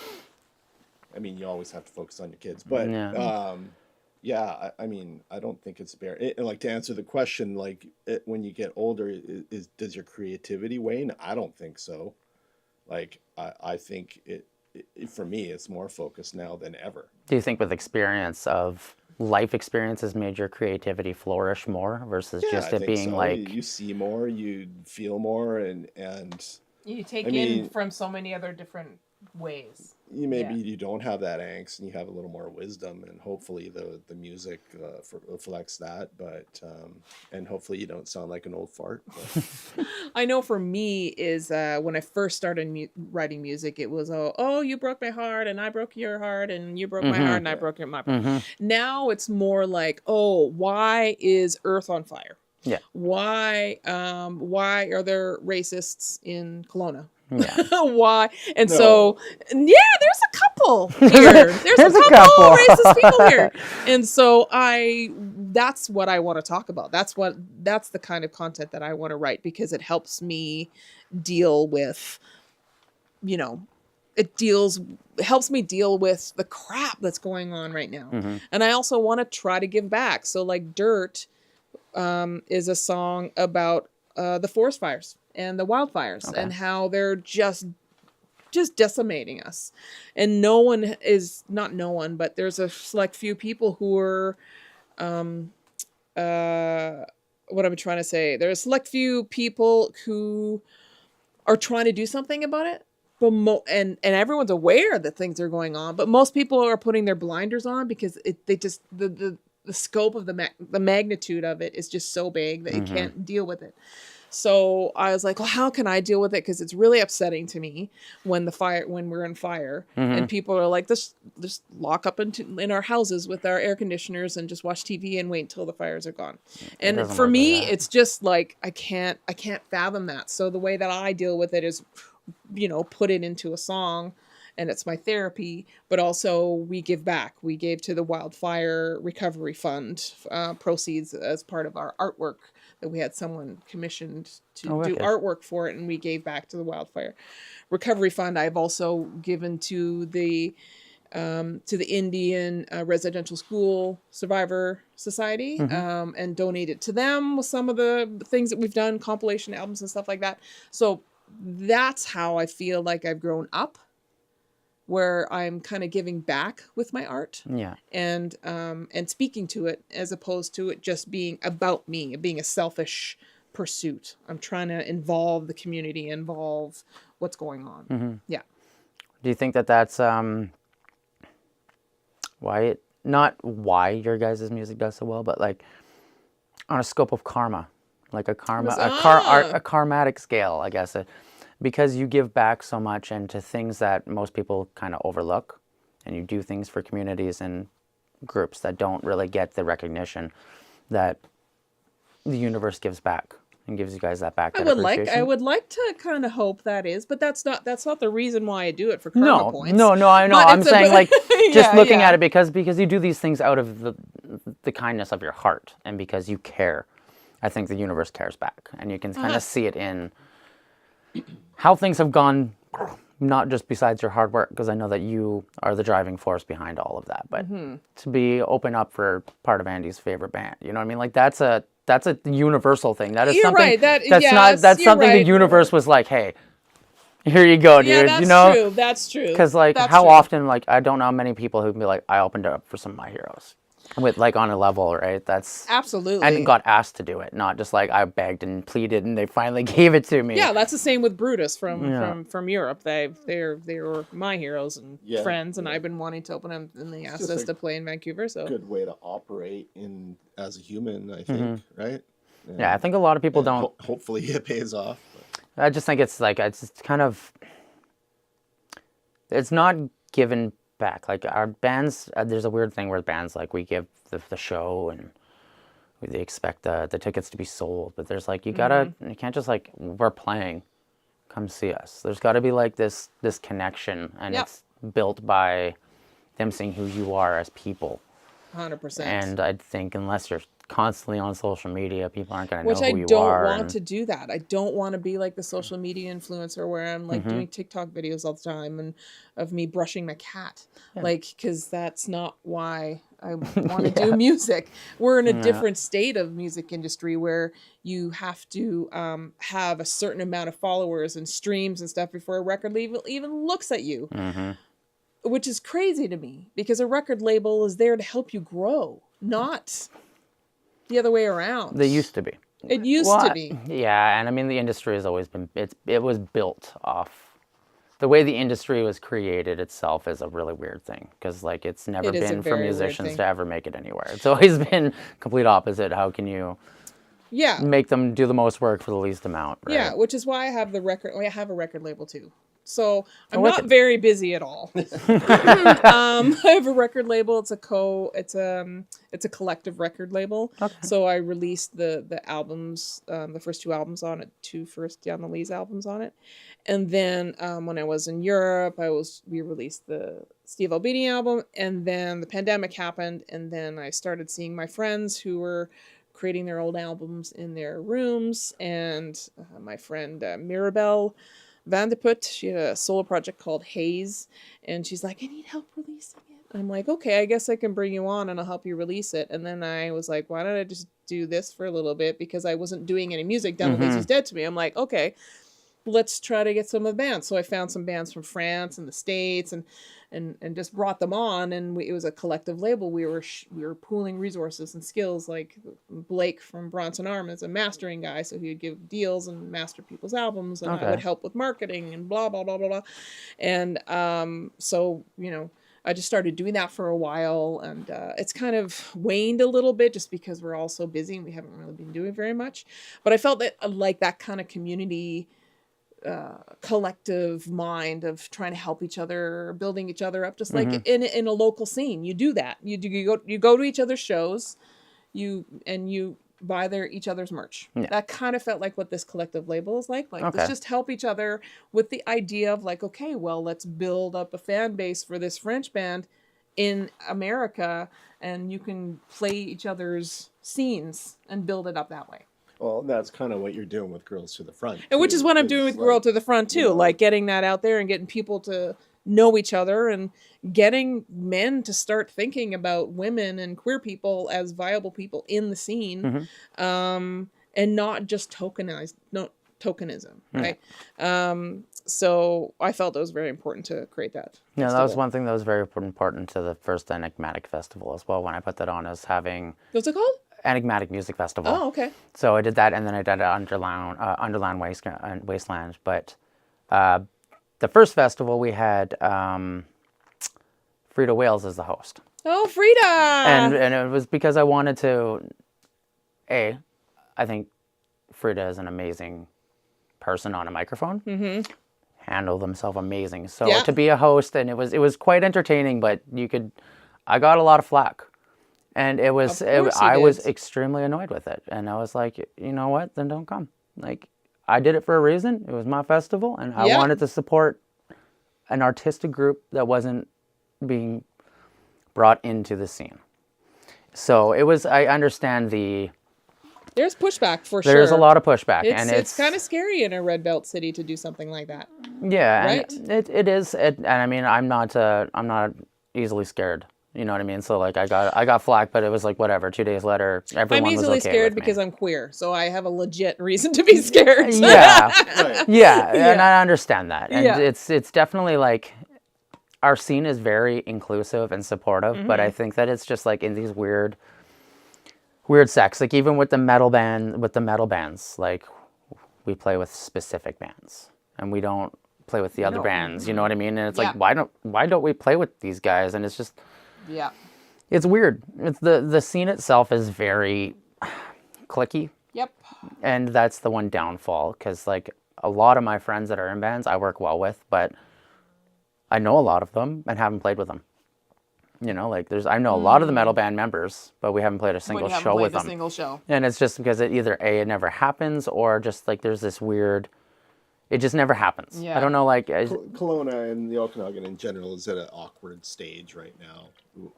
you always have to focus on your kids, but I mean, I don't think it's like, to answer the question, like, when you get older, does your creativity wane? I don't think so. Like, I think for me, it's more focused now than ever. Do you think with life experience has made your creativity flourish more versus just it being like... You see more, you feel more, and You take I mean, from so many other different ways. maybe you don't have that angst and you have a little more wisdom, and hopefully the music reflects that, but and hopefully you don't sound like an old fart, but. I know for me is when I first started writing music, it was oh you broke my heart and I broke your heart and you broke my heart and I broke my heart. Now it's more like, oh, why is Earth on fire? Yeah. Why are there racists in Kelowna? Yeah. Why? And No. so, yeah, there's a couple here. There's a couple racist people here. And so that's what I want to talk about. That's the kind of content that I want to write, because it helps me deal with, helps me deal with the crap that's going on right now. And I also want to try to give back. So like Dirt is a song about the forest fires and the wildfires and how they're just decimating us. And but there's a select few people who are, what I'm trying to say, there's a select few people who are trying to do something about it. But and everyone's aware that things are going on, but most people are putting their blinders on because the scope of the magnitude of it is just so big that you can't deal with it. So I was like, well, how can I deal with it? Because it's really upsetting to me when we're in fire and people are like, just lock up in our houses with our air conditioners and just watch TV and wait until the fires are gone. And for me, it's just like, I can't fathom that. So the way that I deal with it is, put it into a song. And it's my therapy, but also we give back. We gave to the Wildfire Recovery Fund proceeds as part of our artwork that we had someone commissioned to do artwork for it, and we gave back to the Wildfire Recovery Fund. I've also given to the Indian Residential School Survivor Society and donated to them with some of the things that we've done, compilation albums and stuff like that. So that's how I feel like I've grown up, where I'm kind of giving back with my art, and speaking to it, as opposed to it just being about me, being a selfish pursuit. I'm trying to involve the community, involve what's going on. Yeah. Do you think that that's not why your guys' music does so well, but like on a scope of karma, like a karmatic scale, I guess. Because you give back so much and to things that most people kind of overlook, and you do things for communities and groups that don't really get the recognition that the universe gives back and gives you guys that back. I would like to kind of hope that is, but that's not the reason why I do it for karma points. No, I know. I'm saying like just looking at it because you do these things out of the kindness of your heart and because you care. I think the universe cares back, and you can kind of see it in how things have gone, not just besides your hard work, because I know that you are the driving force behind all of that, but to be open up for part of Andy's favorite band, you know what I mean? Like that's a universal thing. That is You're something right. That's something the universe was like, hey, here you go, dude. Yeah, true. That's true. Because how often, like, I don't know how many people who can be like, I opened up for some of my heroes. With like on a level, right? That's absolutely. And got asked to do it, not just like I begged and pleaded and they finally gave it to me. Yeah, that's the same with Brutus from Europe. They were my heroes and friends, and I've been wanting to open them, and they asked us to play in Vancouver. So good way to operate as a human, I think, right? Yeah, I think a lot of people don't. Hopefully, it pays off. But I just think it's kind of, it's not given back. Like our bands, there's a weird thing where bands, like, we give the show and they expect the tickets to be sold, but there's like, you can't just like, we're playing, come see us. There's got to be like this connection, and it's built by them seeing who you are as people. 100%. And I think unless you're constantly on social media, people aren't going to know who you are. Which I don't want to do that. I don't want to be like the social media influencer where I'm like doing TikTok videos all the time and of me brushing my cat. Like, because that's not why I want to do music. We're in a different state of music industry where you have to have a certain amount of followers and streams and stuff before a record label even looks at you. Which is crazy to me, because a record label is there to help you grow, not the other way around. They used to be. It used Well, to be. yeah, and I mean the industry has always been it was built off the way the industry was created itself is a really weird thing because like it's never It is a been for very weird musicians thing. to ever make it anywhere. It's always been complete opposite. How can you Yeah. make them do the most work for the least amount? Right? Yeah, which is why I have the record. I have a record label too. So I'm wicked. not very busy at all. I have a record label. It's a collective record label. Okay. So I released the albums, the first 2 albums on it, 2 first Down the Lees albums on it, and then when I was in Europe, we released the Steve Albini album, and then the pandemic happened, and then I started seeing my friends who were creating their old albums in their rooms, and my friend Mirabelle Vandeput, she had a solo project called Haze, and she's like, I need help releasing it. I'm like, okay, I guess I can bring you on and I'll help you release it. And then I was like, why don't I just do this for a little bit, because I wasn't doing any music. Down the Lees was dead to me. I'm like, okay, let's try to get some of the bands. So I found some bands from France and the States and just brought them on, and it was a collective label. We were pooling resources and skills. Like Blake from Bronson Arm is a mastering guy, so he would give deals and master people's albums, and I would help with marketing and blah blah blah blah blah. And so I just started doing that for a while, and it's kind of waned a little bit just because we're all so busy and we haven't really been doing very much. But I felt that like that kind of community collective mind of trying to help each other, building each other up, just like in a local scene. You do that. You go to each other's shows, you buy each other's merch. Yeah. That kind of felt like what this collective label is like. Let's just help each other with the idea of like, okay, well, let's build up a fan base for this French band in America, and you can play each other's scenes and build it up that way. Well, that's kind of what you're doing with Girls to the Front. And which is what I'm doing with Girl to the Front, too. Like getting that out there and getting people to know each other and getting men to start thinking about women and queer people as viable people in the scene, and not just tokenism, right? So I felt it was very important to create that. Yeah, that was one thing that was very important to the first Enigmatic Festival as well. When I put that on, as having... What's it called? Enigmatic Music Festival. Oh, okay. So I did that, and then I did Underland Wasteland. But the first festival, we had Frida Wales as the host. Oh, Frida! And it was because I wanted to, I think Frida is an amazing person on a microphone. Mm-hmm. Handle themselves amazing. So to be a host, and it was quite entertaining, but I got a lot of flack. And I was extremely annoyed with it. And I was like, you know what? Then don't come. Like, I did it for a reason. It was my festival, and I wanted to support an artistic group that wasn't being brought into the scene. So I understand there's pushback for sure. There's a lot of pushback. It's kind of scary in a red belt city to do something like that. Yeah, right? And it is. And I mean, I'm not easily scared. You know what I mean? So like I got flack, but it was like whatever. 2 days later, everyone was okay with me. I'm easily scared because I'm queer, so I have a legit reason to be scared. Yeah, and I understand that. And it's definitely like our scene is very inclusive and supportive, but I think that it's just like in these weird sects. Like even with the metal bands, like we play with specific bands, and we don't play with the other bands. You know what I mean? And it's like why don't we play with these guys? And it's just. Yeah. It's weird. It's the scene itself is very cliquey. Yep. And that's the one downfall, because like a lot of my friends that are in bands I work well with, but I know a lot of them and haven't played with them. You know, like I know a lot of the metal band members, but we haven't played a single show with them. Single show. And it's just because it never happens, or just like there's this weird. It just never happens. Yeah. I don't know, like... Kelowna and the Okanagan in general is at an awkward stage right now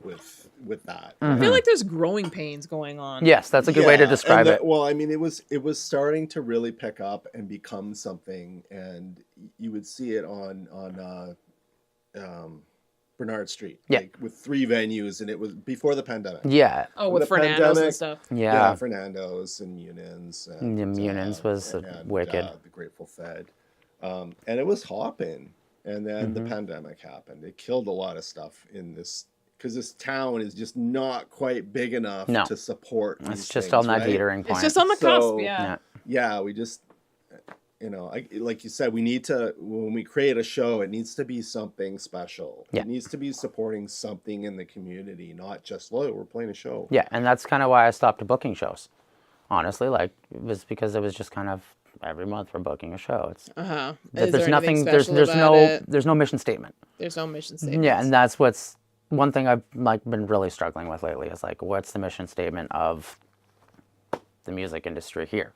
with that. I feel like there's growing pains going on. Yes, that's a good way to describe it. Well, I mean, it was starting to really pick up and become something, and you would see it on Bernard Street, like with 3 venues, and it was before the pandemic. Yeah. Oh, with Fernando's and stuff. Yeah, Fernando's and Munins. Munins was wicked. The Grateful Fed. And it was hopping, and then the pandemic happened. It killed a lot of stuff in this because this town is just not quite big enough No. to support It's these just things, on that right? teetering point. It's just on the cusp, So- yeah. Yeah, we just, like you said, we need to, when we create a show, it needs to be something special. Yeah. It needs to be supporting something in the community, not just, look, we're playing a show. Yeah, and that's kind of why I stopped booking shows. Honestly, like, it was because it was just kind of every month we're booking a show. It's Uh-huh. that Is there anything special there's about no it? there's no mission statement. There's no mission statement. Yeah, and that's what's one thing I've like been really struggling with lately is like, what's the mission statement of the music industry here?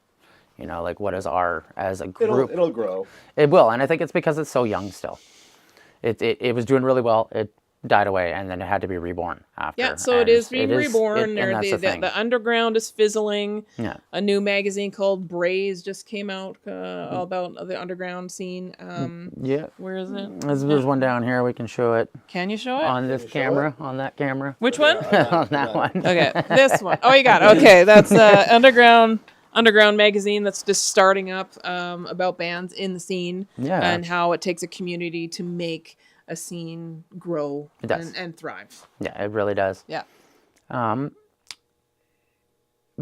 You know, like what is our as a group? It'll grow. It will, and I think it's because it's so young still. It was doing really well. It died away, and then it had to be reborn after. Yeah, so it and is being and reborn. that's the thing. The underground is fizzling. Yeah. A new magazine called Braze just came out all about the underground scene. Yeah. Where is it? There's one down here. We can show it Can you show it? on this show camera, on that camera. Which one? On that one. Okay, this one. Oh, you got it. Okay, that's underground magazine that's just starting up about bands in the scene Yeah. and how it takes a community to make a scene grow It does. and thrive. Yeah, it really does. Yeah.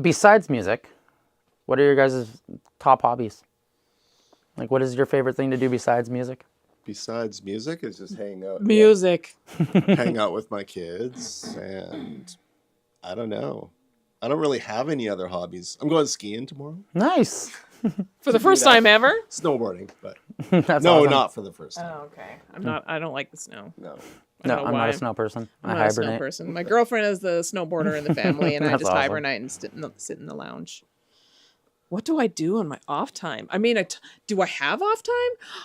Besides music, what are your guys' top hobbies? Like, what is your favorite thing to do besides music? Besides music, is just hang out. Music. Hang out with my kids, and I don't know. I don't really have any other hobbies. I'm going skiing tomorrow. Nice. For the first time ever? Snowboarding, but That's no, awesome. not for the first time. Oh, okay. I don't like the snow. No. I No, don't know I'm not why. a snow person. I I'm not a snow hibernate. person. My girlfriend is the snowboarder in the family, and I That's just awesome. hibernate and sit in the lounge. What do I do on my off time? I mean, do I have off time?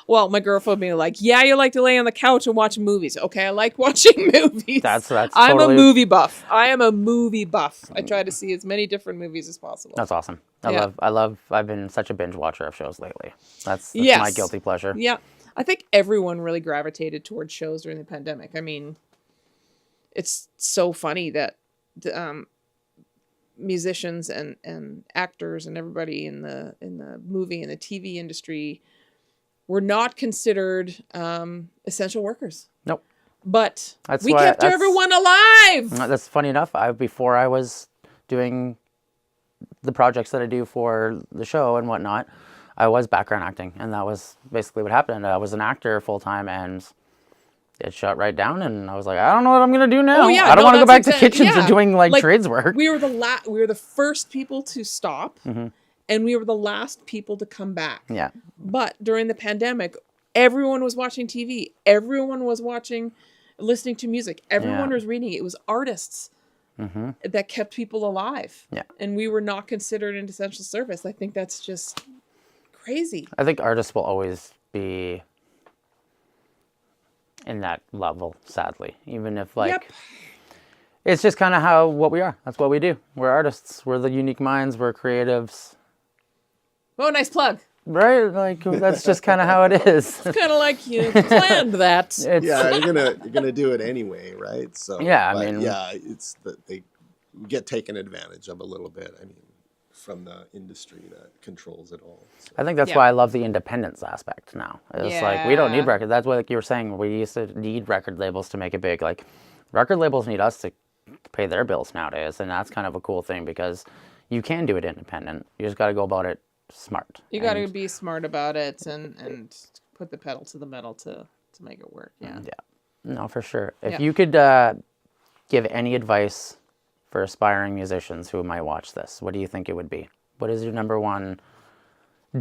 Well, my girlfriend would be like, yeah, you like to lay on the couch and watch movies. Okay, I like watching movies. That's I'm totally, a movie buff. I am a movie buff. I try to see as many different movies as possible. That's awesome. Yeah. I've been such a binge watcher of shows lately. That's my Yes. guilty pleasure. Yeah. I think everyone really gravitated towards shows during the pandemic. I mean, it's so funny that musicians and actors and everybody in the movie and the TV industry were not considered essential workers. Nope. But That's we why- kept that's- everyone alive. That's funny enough. Before I was doing the projects that I do for the show and whatnot, I was background acting, and that was basically what happened. I was an actor full time, and it shut right down. And I was like, I don't know what I'm gonna do now. Oh, yeah, I don't no, want to go back that's to kitchens yeah. and doing like Like, trades work. We were the first people to stop, and we were the last people to come back. Yeah, But during the pandemic, everyone was watching TV. Everyone was listening to music. Everyone Yeah. was reading. It was artists that kept people alive. Yeah. And we were not considered an essential service. I think that's just crazy. I think artists will always be in that level, sadly. Even if like Yep. it's just kind of what we are. That's what we do. We're artists. We're the unique minds. We're creatives. Oh, nice plug. Right? Like that's just kind of how it is. Kind of like you planned that. It's, Yeah, you're gonna do it anyway, right? So Yeah, I but mean- yeah, it's that they get taken advantage of a little bit. I mean, from the industry that controls it all. So. I think that's Yeah. why I love the independence aspect now. It's like we don't need Yeah. record. That's what like you were saying. We used to need record labels to make it big. Like record labels need us to pay their bills nowadays, and that's kind of a cool thing because you can do it independent. You just got to go about it smart. You got to And- be smart about it and put the pedal to the metal to make it work. Yeah. Yeah, no, for sure. If Yeah. you could give any advice for aspiring musicians who might watch this, what do you think it would be? What is your number one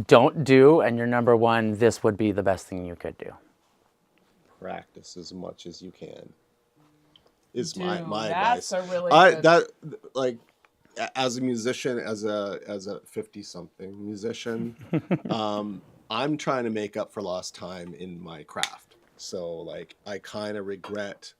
don't do, and your number one this would be the best thing you could do? Practice as much as you can. Is Dude, my that's advice. a really good- That like as a musician, as a 50-something musician, I'm trying to make up for lost time in my craft. So like I kind of regret.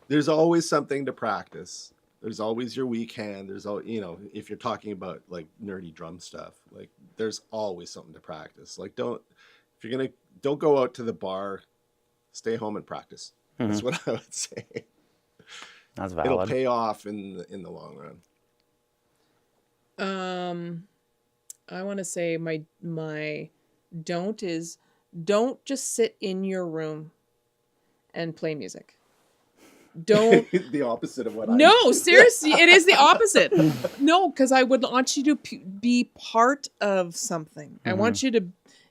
There's always something to practice. There's always your weak hand. There's all if you're talking about like nerdy drum stuff, like there's always something to practice. Like don't go out to the bar, stay home and practice. That's what I would say. That's It'll valid. pay off in the long run. I want to say my don't just sit in your room and play music. don't. The opposite of what I No, seriously, it is the opposite. No, because I would want you to be part of something. I want you to,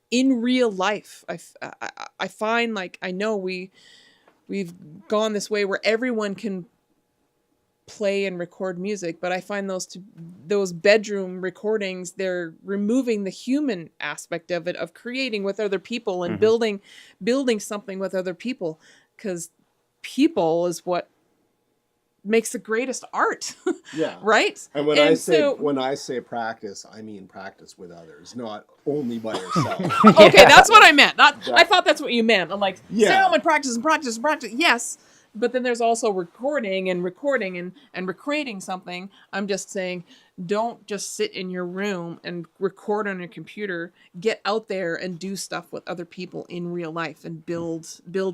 in real life. I find, like, I know we've gone this way where everyone can play and record music, but I find those bedroom recordings, they're removing the human aspect of it, of creating with other people and building something with other people, because people is what makes the greatest art. Yeah. Right? And when I say practice, I mean practice with others, not only by yourself. Okay, that's what I meant. I thought that's what you meant. I'm like, Yeah. and practice and practice and practice. Yes. But then there's also recording and recreating something. I'm just saying, don't just sit in your room and record on your computer. Get out there and do stuff with other people in real life and build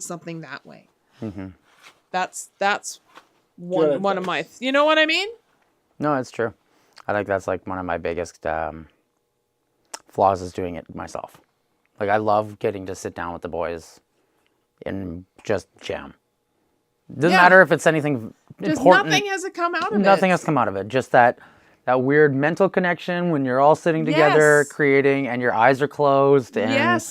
something that way. That's one of my, you know what I mean? No, it's true. I think that's like one of my biggest flaws is doing it myself. Like, I love getting to sit down with the boys and just jam. Doesn't matter if it's anything important. Nothing has come out of it. Nothing has come out of it. Just that weird mental connection when you're all sitting together creating, and your eyes are closed, and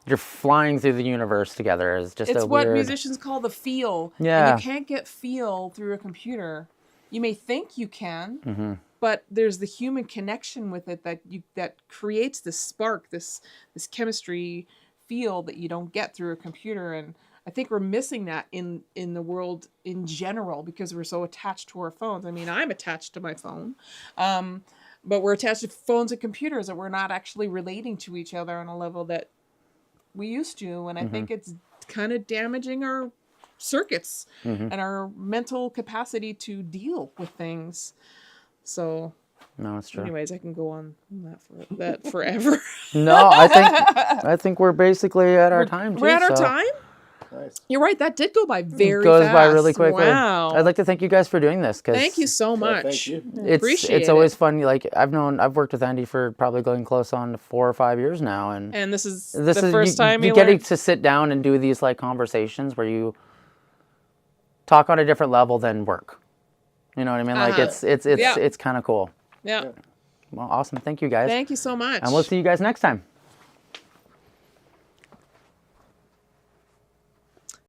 you're flying through the universe together. It's just it's what musicians call the feel. Yeah. And you can't get feel through a computer. You may think you can, but there's the human connection with it that creates this spark, this chemistry feel that you don't get through a computer. And I think we're missing that in the world in general, because we're so attached to our phones. I mean, I'm attached to my phone, but we're attached to phones and computers, and we're not actually relating to each other on a level that we used to. And I think it's kind of damaging our circuits and our mental capacity to deal with things. So, no, it's true. anyways, I can go on that forever. No, I think we're basically at our time. We're at our time. Nice. You're right. That did go by very goes fast. by really quickly. Wow. I'd like to thank you guys for doing this. Thank you so much. Thank you. Appreciate It's always fun. Like, I've worked with Andy for probably going close on 4 or 5 years now, and this is the first time you're getting to sit down and do these like conversations where you talk on a different level than work. You know what I mean? Like, it's kind of cool. Yeah. Well, awesome. Thank you guys. Thank you so much. And we'll see you guys next time.